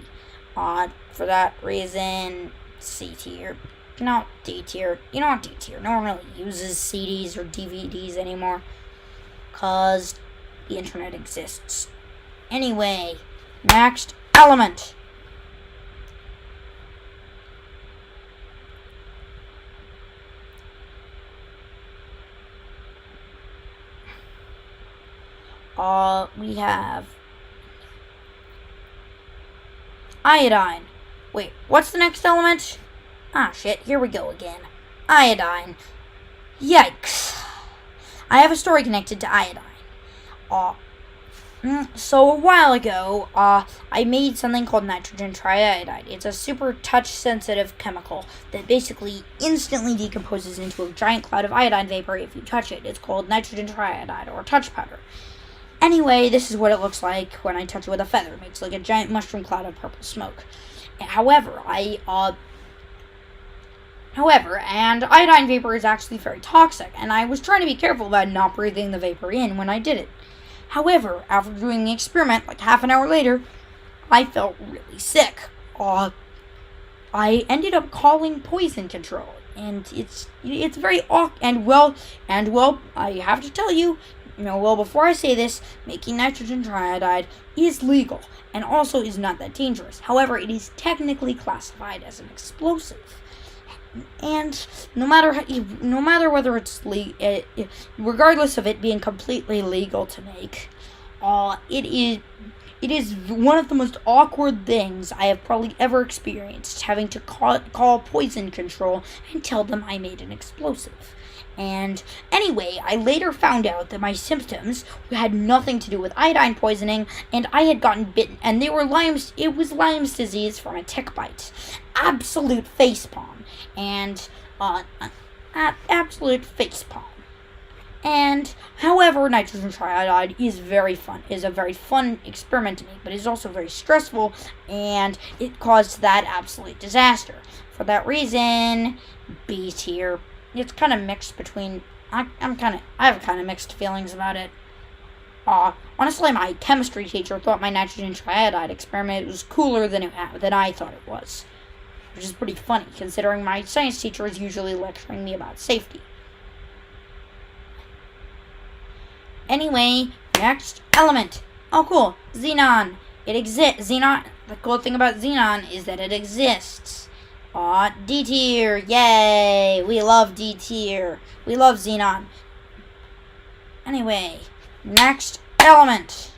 For that reason, C tier. Not D tier. You know what, D tier. No one really uses CDs or DVDs anymore. Because the internet exists. Anyway, next element. We have iodine. Wait, what's the next element? Ah, shit, here we go again. Iodine. Yikes. I have a story connected to iodine. So a while ago, I made something called nitrogen triiodide. It's a super touch-sensitive chemical that basically instantly decomposes into a giant cloud of iodine vapor if you touch it. It's called nitrogen triiodide, or touch powder. Anyway, this is what it looks like when I touch it with a feather. It makes like a giant mushroom cloud of purple smoke. However, and iodine vapor is actually very toxic, and I was trying to be careful about not breathing the vapor in when I did it. However, after doing the experiment, like half an hour later, I felt really sick. I ended up calling poison control, and it's very awkward. And well, I have to tell you, before I say this, making nitrogen triiodide is legal and also is not that dangerous. However, it is technically classified as an explosive. And no matter whether it's regardless of it being completely legal to make, it is one of the most awkward things I have probably ever experienced, having to call poison control and tell them I made an explosive. And anyway, I later found out that my symptoms had nothing to do with iodine poisoning, and I had gotten bitten, and it was Lyme's disease from a tick bite. Absolute facepalm. And, absolute facepalm. And, however, nitrogen triiodide is a very fun experiment to make, but it's also very stressful, and it caused that absolute disaster. For that reason, B tier. It's kind of mixed between. I have kind of mixed feelings about it. Honestly, my chemistry teacher thought my nitrogen triiodide experiment was cooler than I thought it was, which is pretty funny considering my science teacher is usually lecturing me about safety. Anyway, next element. Oh, cool, xenon. It exists. Xenon. The cool thing about xenon is that it exists. D tier, yay! We love D tier. We love xenon. Anyway, next element.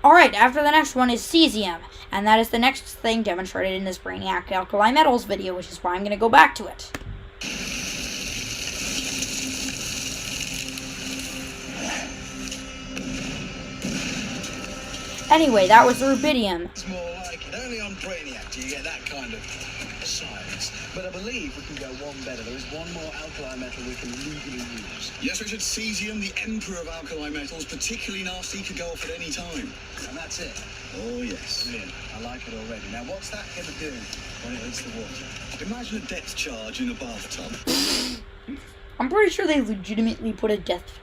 Alright, after the next one is cesium, and that is the next thing demonstrated in this Brainiac Alkali Metals video, which is why I'm going to go back to it. Anyway, that was rubidium. It's more like it. Only on Brainiac do you get that kind of science. But I believe we can go one better. There is one more alkali metal we can legally use. Yes, Richard, cesium, the emperor of alkali metals, particularly nasty, could go off at any time. And that's it. Oh, yes. Brilliant. I like it already. Now, what's that going to do when it hits the water? Imagine a depth charge in a bathtub. I'm pretty sure they legitimately put a depth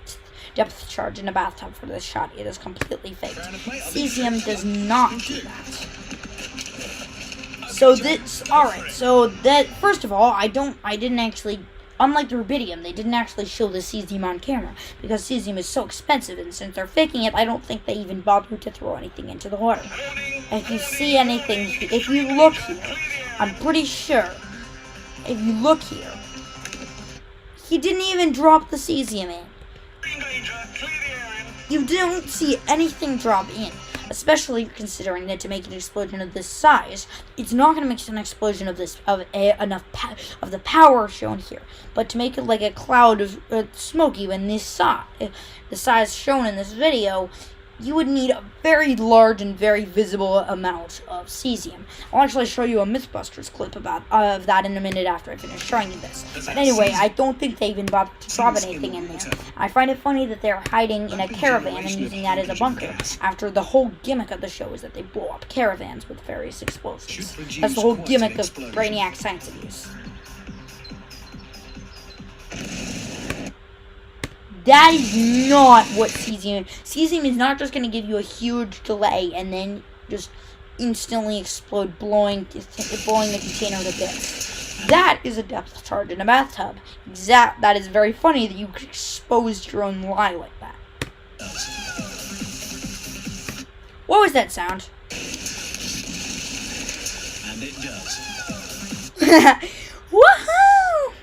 charge in a bathtub for this shot. It is completely fake. Cesium does not do that. First of all, I didn't actually, unlike the rubidium, they didn't actually show the cesium on camera, because cesium is so expensive, and since they're faking it, I don't think they even bothered to throw anything into the water. If you see anything, if you look here, I'm pretty sure, if you look here, he didn't even drop the cesium in. You don't see anything drop in, especially considering that to make an explosion of this size, it's not going to make an explosion of this enough of the power shown here. But to make it like a cloud of smoke, even this size, the size shown in this video, you would need a very large and very visible amount of cesium. I'll actually show you a Mythbusters clip of that in a minute after I finish showing you this. But anyway, I don't think they even bothered to drop anything in there. I find it funny that they're hiding in a caravan and using that as a bunker, after the whole gimmick of the show is that they blow up caravans with various explosives. That's the whole gimmick of Brainiac Science Abuse. That is not what cesium is. Cesium is not just going to give you a huge delay and then just instantly explode, blowing the container to bits. That is a depth charge in a bathtub. That is very funny that you exposed your own lie like that. What was that sound? And it does. Woohoo!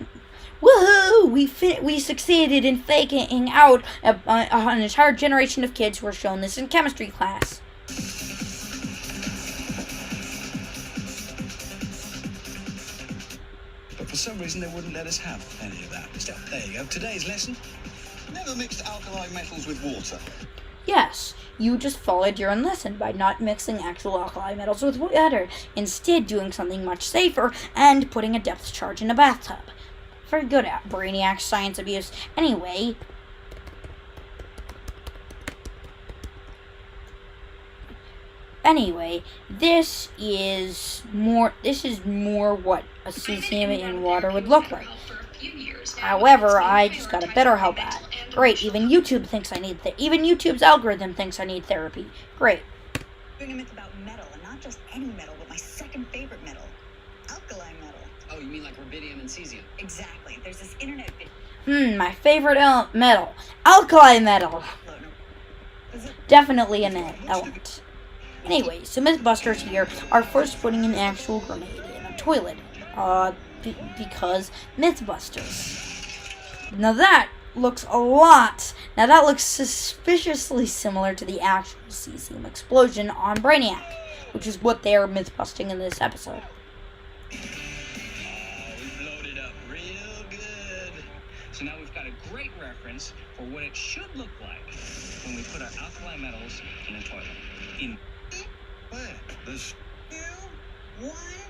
Woohoo! We succeeded in faking out an entire generation of kids who were shown this in chemistry class. But for some reason they wouldn't let us have any of that. So, there you go. Today's lesson. Never mixed alkali metals with water. Yes, you just followed your own lesson by not mixing actual alkali metals with water, instead doing something much safer and putting a depth charge in a bathtub. Very good at Brainiac Science Abuse. Anyway, this is more what a cesium in water would look like. However, I just got a better help at. Great, even YouTube thinks I need even YouTube's algorithm thinks I need therapy. Great. Doing a myth about metal, and not just any metal, but my second favorite metal, alkali metal. Oh, you mean like rubidium and cesium? Exactly. There's this internet video. My favorite metal, alkali metal. Definitely an element. Anyway, so Mythbusters here are first putting an actual grenade in a toilet. Because Mythbusters. Now that looks suspiciously similar to the actual cesium explosion on Brainiac, which is what they are myth-busting in this episode. We blowed it up real good. So now we've got a great reference for what it should look like when we put our alkali metals in a toilet.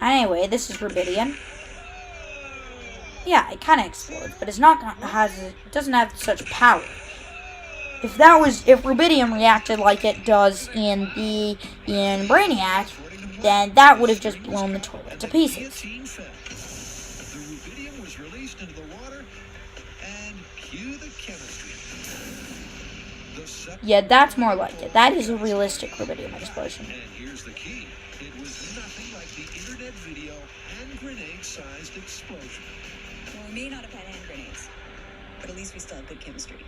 Anyway, this is rubidium. Yeah, it kind of explodes, but it doesn't have such power. If rubidium reacted like it does in Brainiac, then that would have just blown the toilet to pieces. The rubidium was released into the water, and cue the chemistry. Yeah, that's more like it. That is a realistic rubidium explosion. And here's the key. It was nothing like the internet video hand grenade-sized explosion. Well, we may not have had hand grenades, but at least we still have good chemistry.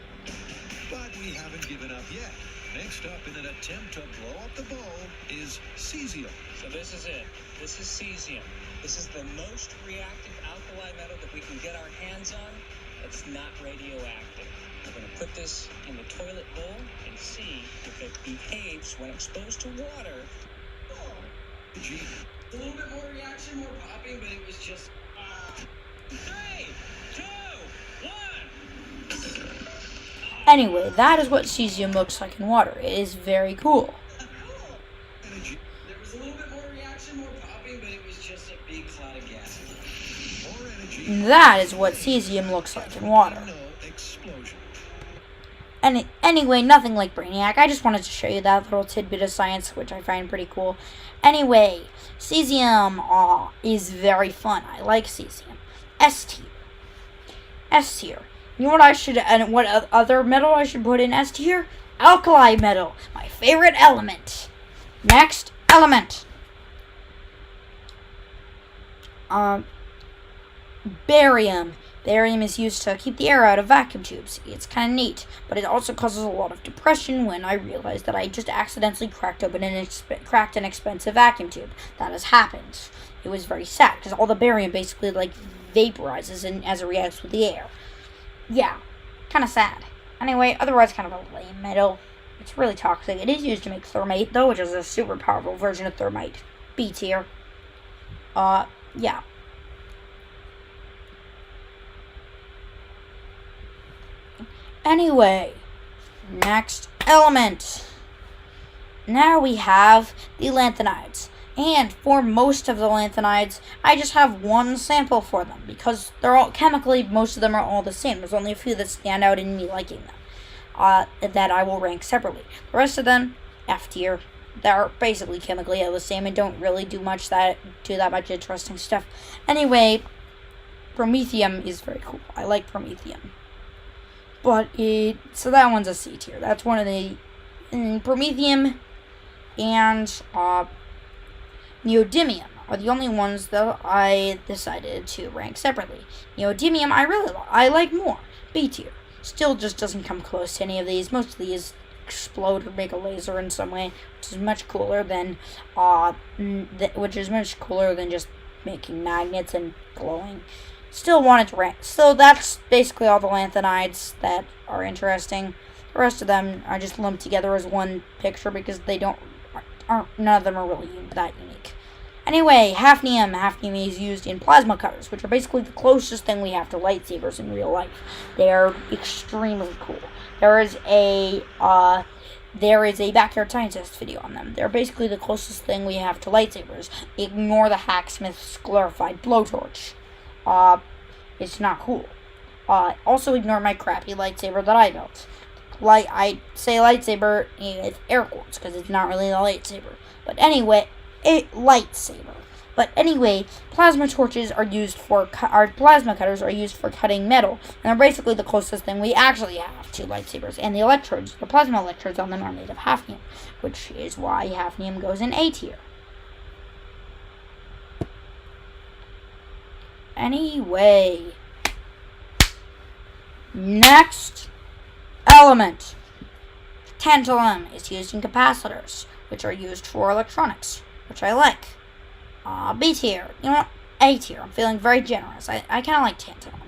But we haven't given up yet. Next up in an attempt to blow up the ball is cesium. So this is it. This is cesium. This is the most reactive alkali metal that we can get our hands on. It's not radioactive. We're going to put this in the toilet bowl and see if it behaves when exposed to water. Gee. A little bit more reaction, more popping, but it was just... 3, 2, 1. Anyway, that is what cesium looks like in water. It is very cool. There was a little bit more reaction, more popping, but it was just a big cloud of gas. More energy. That is what cesium looks like in water. No explosion. Anyway, nothing like Brainiac. I just wanted to show you that little tidbit of science, which I find pretty cool. Anyway, cesium is very fun. I like cesium. S tier. S tier. You know what other metal I should put in S tier? Alkali metal. My favorite element. Next element. Barium. Barium is used to keep the air out of vacuum tubes. It's kind of neat, but it also causes a lot of depression when I realized that I just accidentally cracked an expensive vacuum tube. That has happened. it was very sad because all the barium basically like vaporizes and as it reacts with the air. Yeah, kind of sad. Anyway, otherwise kind of a lame metal. It's really toxic. It is used to make thermite though, which is a super powerful version of thermite. B tier. Yeah. Anyway, next element. Now we have the lanthanides. And for most of the lanthanides, I just have one sample for them because they're all chemically, most of them are all the same. There's only a few that stand out in me liking them that I will rank separately. The rest of them, F tier. They're basically chemically all the same and don't really do that much interesting stuff. Anyway, Promethium is very cool. I like Promethium. But so that one's a C tier. That's one of the Promethium and Neodymium are the only ones that I decided to rank separately. Neodymium I like more. B tier. Still just doesn't come close to any of these. Most of these explode or make a laser in some way, which is much cooler than just making magnets and glowing. Still wanted to rank. So that's basically all the lanthanides that are interesting. The rest of them are just lumped together as one picture because none of them are really that unique. Anyway, hafnium. Hafnium is used in plasma cutters, which are basically the closest thing we have to lightsabers in real life. They are extremely cool. There is a Backyard Scientist video on them. They're basically the closest thing we have to lightsabers. Ignore the hacksmith's glorified blowtorch. It's not cool. Also ignore my crappy lightsaber that I built. I say lightsaber with air quotes because it's not really a lightsaber. But anyway, lightsaber. But anyway, plasma cutters are used for cutting metal, and they're basically the closest thing we actually have to lightsabers. And the plasma electrodes on them are made of hafnium, which is why hafnium goes in A tier. Anyway, next element. Tantalum is used in capacitors, which are used for electronics, which I like. B tier. You know what? A tier. I'm feeling very generous. I kind of like tantalum.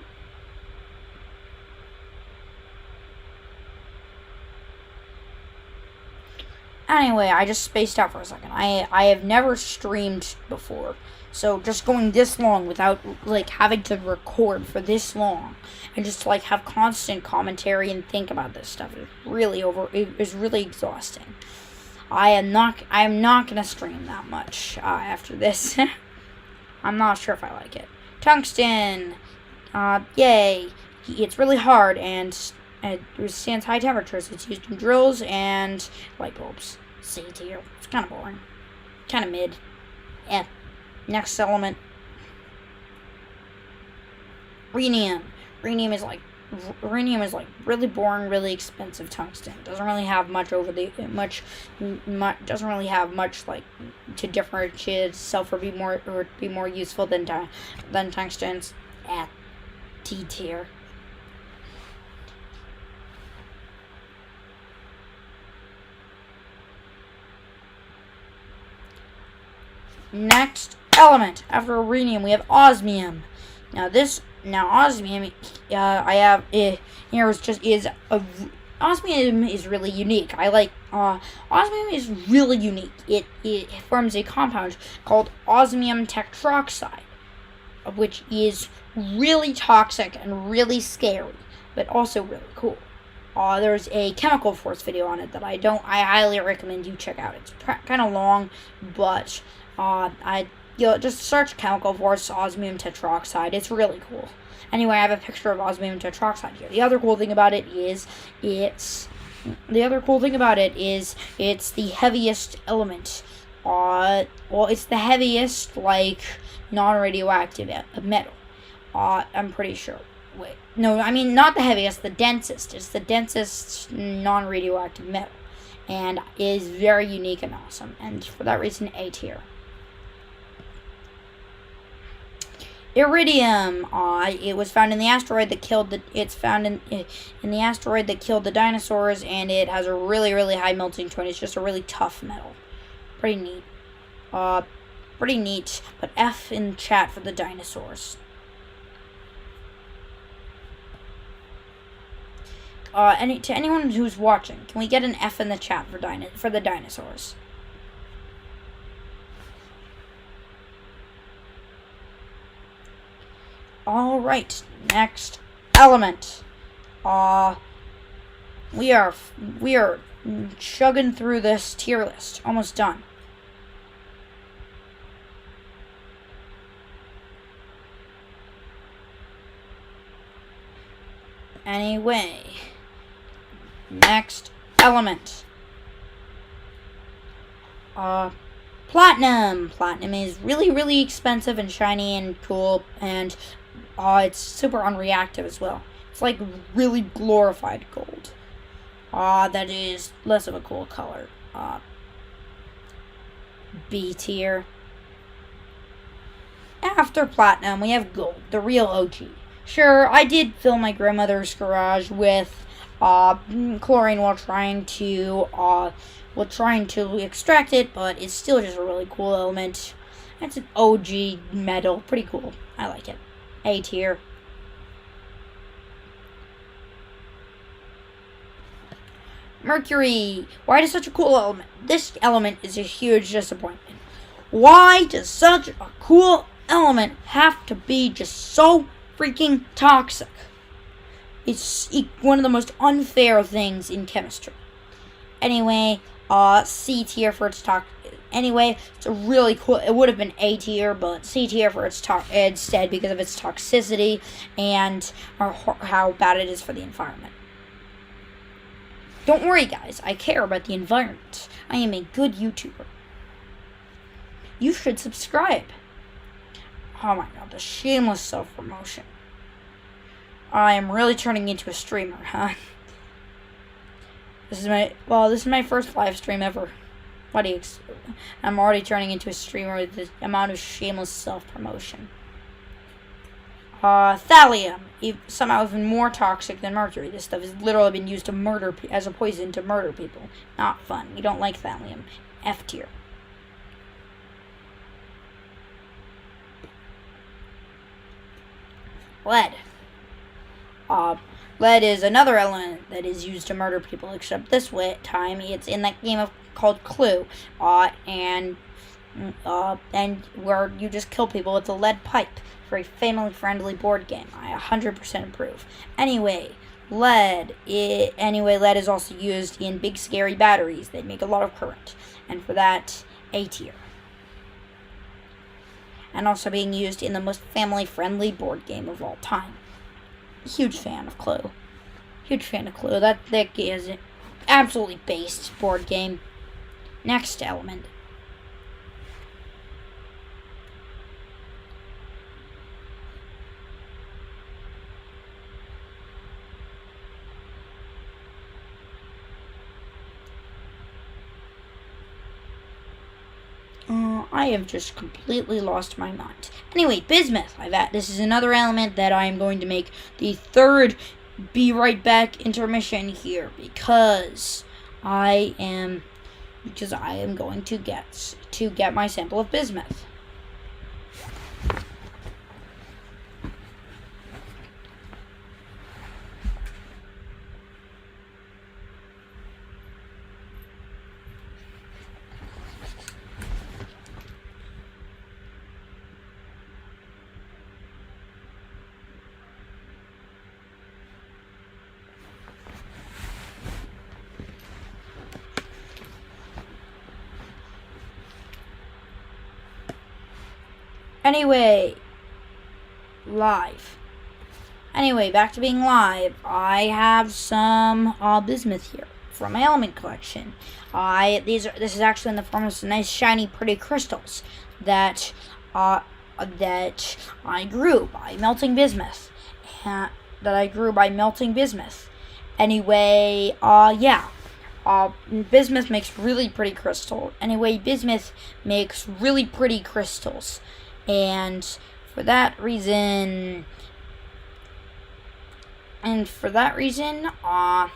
Anyway, I just spaced out for a second. I have never streamed before. So just going this long without having to record for this long and just have constant commentary and think about this stuff is really exhausting. I am not gonna stream that much after this. I'm not sure if I like it. Tungsten, yay! It's really hard and it withstands high temperatures. It's used in drills and light bulbs. C tier. It's kind of boring. Kind of mid. Eh. Next element. Rhenium. Rhenium is really boring, really expensive tungsten. Doesn't really have much doesn't really have much to differentiate itself or be more useful than tungsten's at T tier. Next element after rhenium we have osmium. Osmium osmium is really unique. Osmium is really unique. It forms a compound called osmium tetroxide, which is really toxic and really scary, but also really cool. There's a Chemical Force video on it that I highly recommend you check out. It's kind of long, but just search Chemical Force osmium tetroxide. It's really cool. Anyway, I have a picture of osmium tetroxide here. The other cool thing about it is it's the heaviest element. It's the heaviest non-radioactive metal. I'm pretty sure. Wait, no, I mean not the heaviest, the densest. It's the densest non-radioactive metal, and is very unique and awesome. And for that reason, A tier. Iridium. It was found in the asteroid that killed the. It's found in the asteroid that killed the dinosaurs, and it has a really, really high melting point. It's just a really tough metal. Pretty neat. pretty neat. But F in chat for the dinosaurs. To anyone who's watching, can we get an F in the chat for the dinosaurs? All right, next element. We are chugging through this tier list, almost done. Anyway, next element. Platinum. Platinum is really, really expensive and shiny and cool, and it's super unreactive as well. It's like really glorified gold. That is less of a cool color. B tier. After platinum, we have gold, the real OG. Sure, I did fill my grandmother's garage with chlorine while trying to extract it, but it's still just a really cool element. It's an OG metal, pretty cool. I like it. A tier. Mercury. Why does such a cool element? This element is a huge disappointment. Why does such a cool element have to be just so freaking toxic? It's one of the most unfair things in chemistry. Anyway, C tier for its Anyway, it's a really cool. It would have been A tier, but C tier for its instead because of its toxicity and how bad it is for the environment. Don't worry, guys. I care about the environment. I am a good YouTuber. You should subscribe. Oh my god, the shameless self-promotion. I am really turning into a streamer, huh? This is my first live stream ever. What do you I'm already turning into a streamer with the amount of shameless self-promotion. Thallium, somehow even more toxic than mercury. This stuff has literally been used to as a poison to murder people. Not fun. We don't like thallium. F tier. Lead. Lead is another element that is used to murder people, except this time it's in that game called Clue, and where you just kill people with a lead pipe. For a family-friendly board game. I 100% approve. Anyway, lead is also used in big scary batteries that make a lot of current, and for that, A tier. And also being used in the most family-friendly board game of all time. Huge fan of Clue. Huge fan of Clue. That is an absolutely based board game. Next element. I have just completely lost my mind. Anyway, bismuth. This is another element that I am going to make the third be right back intermission here because I am going to get my sample of bismuth. Anyway, back to being live. I have some bismuth here from my element collection. This is actually in the form of some nice, shiny, pretty crystals that I grew by melting bismuth. Anyway, bismuth makes really pretty crystal. Anyway, bismuth makes really pretty crystals. And for that reason, I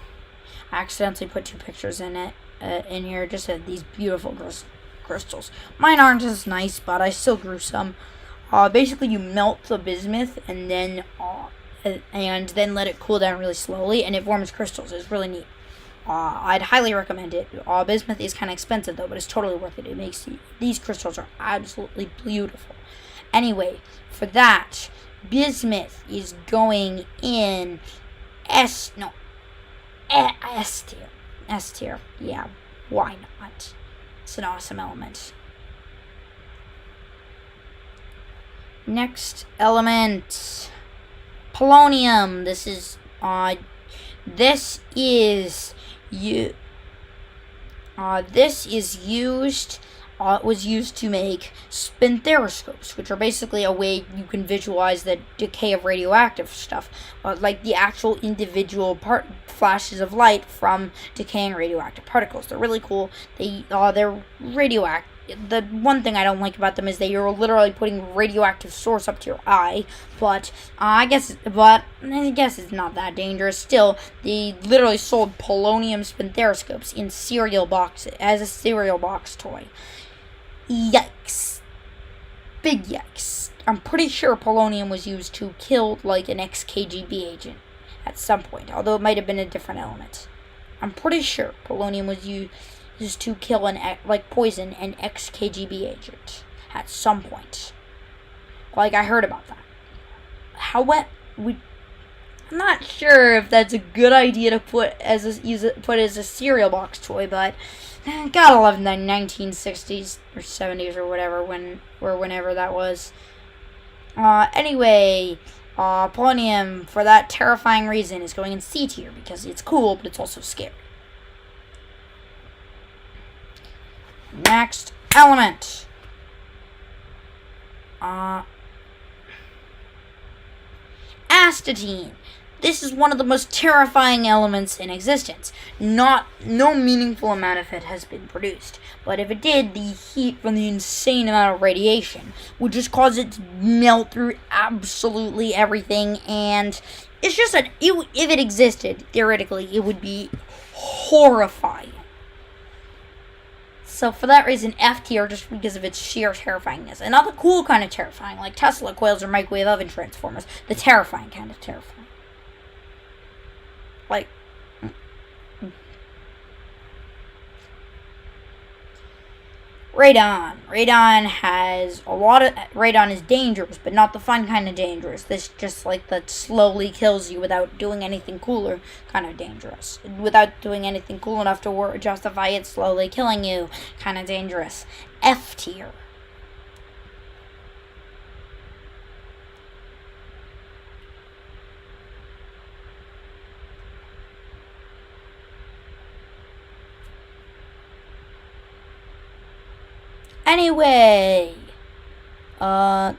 accidentally put two pictures in here. Just these beautiful crystals. crystals. Mine aren't as nice, but I still grew some. Basically, you melt the bismuth and then let it cool down really slowly, and it forms crystals. It's really neat. I'd highly recommend it. Bismuth is kind of expensive though, but it's totally worth it. It makes these crystals are absolutely beautiful. Anyway, for that, bismuth is going in S tier. S tier. Yeah, why not? It's an awesome element. Next element, polonium. This is was used to make spinthariscopes, which are basically a way you can visualize the decay of radioactive stuff, like the actual individual flashes of light from decaying radioactive particles. They're really cool. They're radioactive. The one thing I don't like about them is that you're literally putting radioactive source up to your eye, but I guess it's not that dangerous. Still, they literally sold polonium spinthariscopes in cereal boxes as a cereal box toy. Yikes. Big yikes. I'm pretty sure polonium was used to kill like an ex-KGB agent at some point, although it might have been a different element. I'm pretty sure polonium was used to kill poison an ex-KGB agent at some point. Like, I heard about that. I'm not sure if that's a good idea to put as a cereal box toy, but gotta love the 1960s or 70s or whenever that was. Anyway, polonium, for that terrifying reason, is going in C tier because it's cool, but it's also scary. Next element. Astatine. This is one of the most terrifying elements in existence. No meaningful amount of it has been produced, but if it did, the heat from the insane amount of radiation would just cause it to melt through absolutely everything, and it's just if it existed, theoretically, it would be horrifying. So for that reason, F tier, just because of its sheer terrifyingness. And not the cool kind of terrifying, like Tesla coils or microwave oven transformers. The terrifying kind of terrifying. Like, radon. Radon is dangerous, but not the fun kind of dangerous. This just like that slowly kills you without doing anything cooler kind of dangerous. Without doing anything cool enough to justify it slowly killing you kind of dangerous. F tier. Anyway, alright,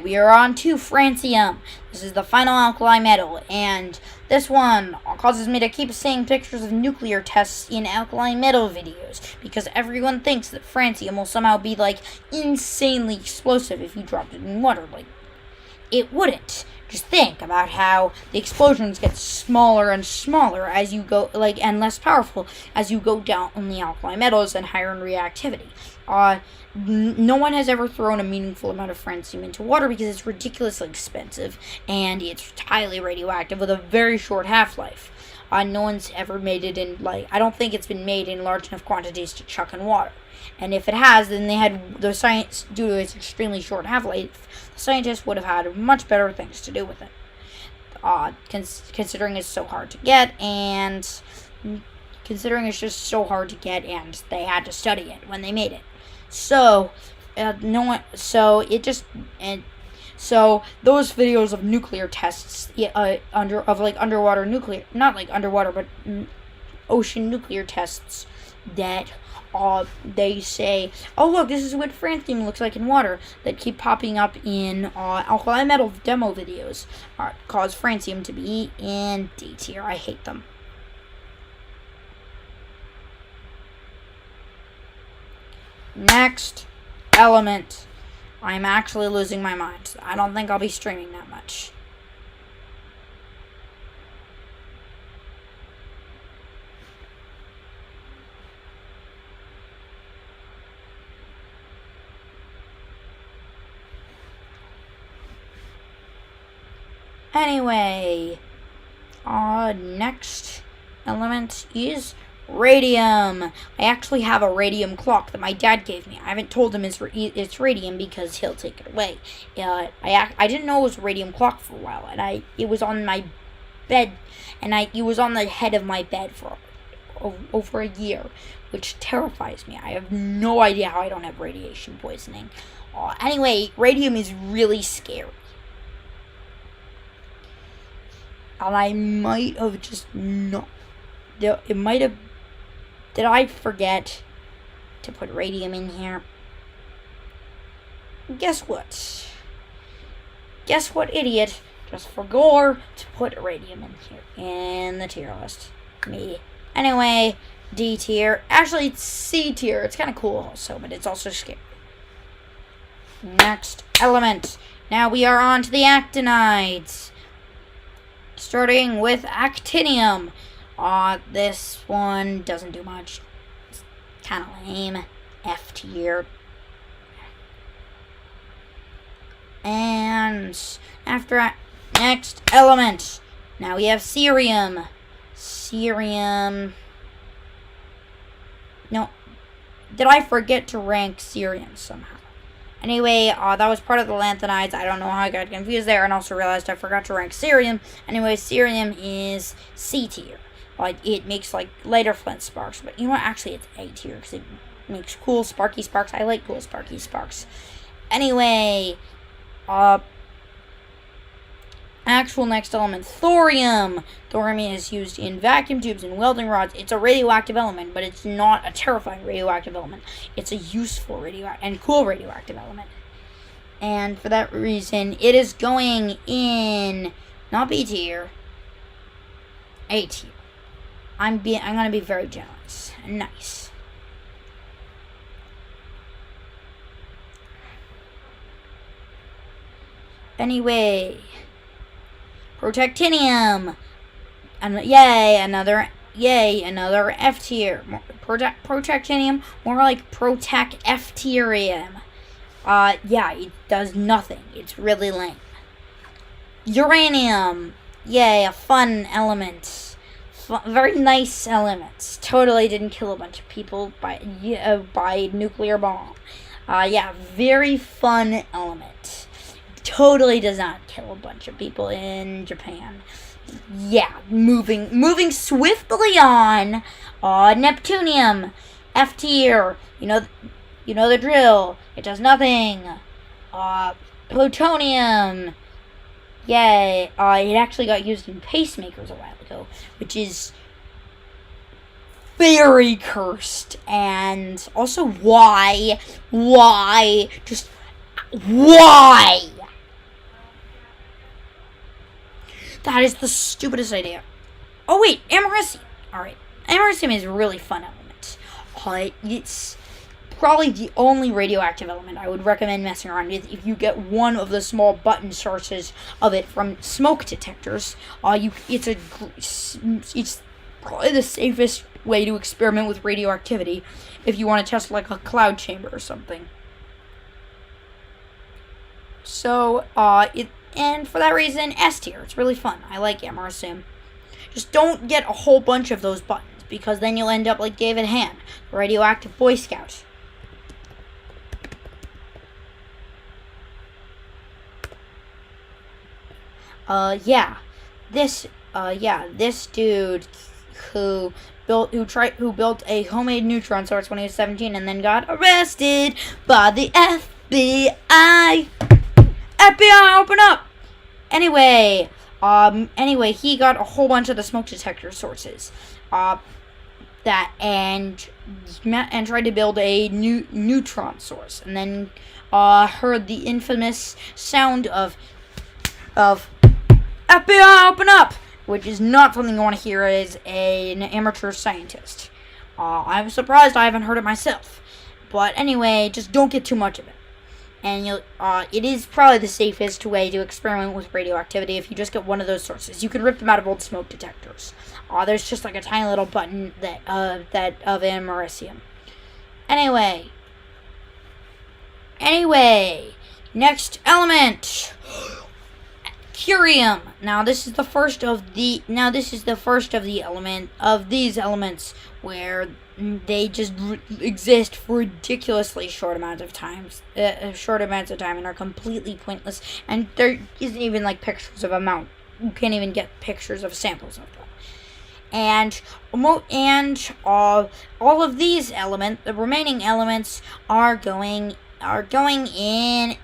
we are on to francium. This is the final alkali metal, and this one causes me to keep seeing pictures of nuclear tests in alkali metal videos, because everyone thinks that francium will somehow be, like, insanely explosive if you dropped it in water. Like, it wouldn't. Just think about how the explosions get smaller and smaller as you go, and less powerful as you go down in the alkali metals and higher in reactivity. No one has ever thrown a meaningful amount of francium into water because it's ridiculously expensive and it's highly radioactive with a very short half-life. No one's ever made it in, I don't think it's been made in large enough quantities to chuck in water. And if it has, then due to its extremely short half-life, the scientists would have had much better things to do with it. Considering it's so hard to get, and considering it's just so hard to get, and they had to study it when they made it. So, so those videos of nuclear tests, underwater nuclear, not like underwater, but ocean nuclear tests that they say, oh look, this is what francium looks like in water, that keep popping up in alkali metal demo videos, cause francium to be in D tier. I hate them. Next element. I'm actually losing my mind. I don't think I'll be streaming that much. Anyway, next element is radium. I actually have a radium clock that my dad gave me. I haven't told him it's radium because he'll take it away. I didn't know it was a radium clock for a while, and it was on my bed, and it was on the head of my bed for over a year, which terrifies me. I have no idea how I don't have radiation poisoning. Anyway, radium is really scary. And I might have just not. It might have. Did I forget to put radium in here? Guess what? Guess what, idiot? Just forgot to put radium in here in the tier list. Me. Anyway, D tier. Actually, it's C tier. It's kind of cool also, but it's also scary. Next element. Now we are on to the actinides. Starting with actinium. This one doesn't do much. It's kind of lame. F tier. And after next element. Now we have cerium. Cerium. No. Did I forget to rank cerium somehow? Anyway, that was part of the lanthanides. I don't know how I got confused there, and also realized I forgot to rank cerium. Anyway, cerium is C tier. Like, it makes, like, lighter flint sparks. But you know what? Actually, it's A tier, because it makes cool sparky sparks. I like cool sparky sparks. Anyway, actual next element, thorium. Thorium is used in vacuum tubes and welding rods. It's a radioactive element, but it's not a terrifying radioactive element. It's a useful and cool radioactive element. And for that reason, it is going in not B tier, A tier. I'm gonna be very generous. Nice. Anyway, protactinium. Yay, another F tier. Protactinium, more like protactefterium. Yeah, it does nothing. It's really lame. Uranium. Yay, a fun element. Very nice elements. Totally didn't kill a bunch of people by nuclear bomb. Yeah, very fun element. Totally does not kill a bunch of people in Japan. Yeah, moving swiftly on. Neptunium, F tier. You know the drill. It does nothing. Plutonium. Yay. It actually got used in pacemakers a while ago, which is very cursed. And also, why? Just why? That is the stupidest idea. Oh wait, americium. Alright, americium is a really fun element. It's probably the only radioactive element I would recommend messing around with if you get one of the small button sources of it from smoke detectors. It's probably the safest way to experiment with radioactivity if you want to test like a cloud chamber or something. So, and for that reason, S tier. It's really fun. I like americium. Just don't get a whole bunch of those buttons, because then you'll end up like David Hand, the radioactive Boy Scout. This dude who built a homemade neutron source when he was 17 and then got arrested by the FBI. FBI, open up! Anyway, he got a whole bunch of the smoke detector sources, and tried to build a neutron source, and then heard the infamous sound of FBI, open up, which is not something you want to hear as an amateur scientist. I'm surprised I haven't heard it myself, but anyway, just don't get too much of it. And it is probably the safest way to experiment with radioactivity if you just get one of those sources. You can rip them out of old smoke detectors. There's just like a tiny little button that of americium. Anyway, next element. curium. Now this is the first of the these elements where they just exist for ridiculously short amounts of time and are completely pointless, and there isn't even like pictures of amount. You can't even get pictures of samples of them. And all of these elements, the remaining elements, are going in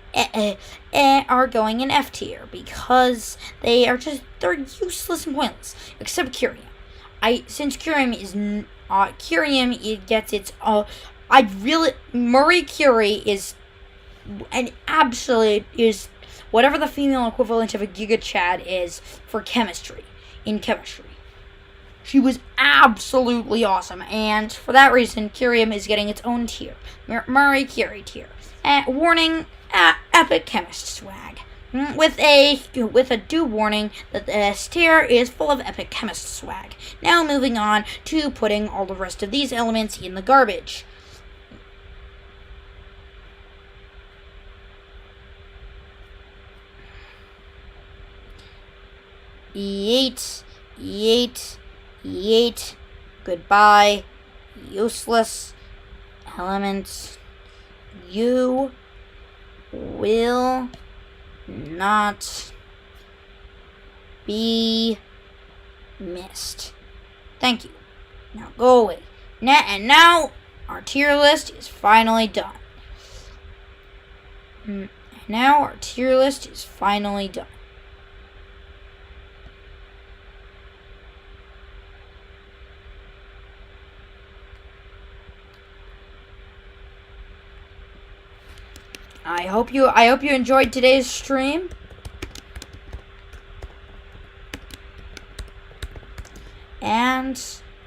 F tier because they're useless and pointless, except curium. Since curium is curium, it gets its Marie Curie is an absolute is whatever the female equivalent of a Giga Chad is for chemistry. In chemistry, she was absolutely awesome, and for that reason, curium is getting its own tier, Marie Curie tier. Warning: epic chemist swag. With a due warning that this tier is full of epic chemist swag. Now moving on to putting all the rest of these elements in the garbage. Yeet, yeet, yeet. Goodbye, useless elements. You will not be missed. Thank you. Now go away. Now our tier list is finally done. Now our tier list is finally done. I hope you enjoyed today's stream. And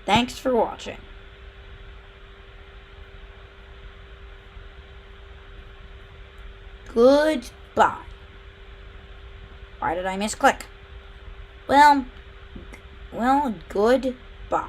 thanks for watching. Goodbye. Why did I misclick? Well, goodbye.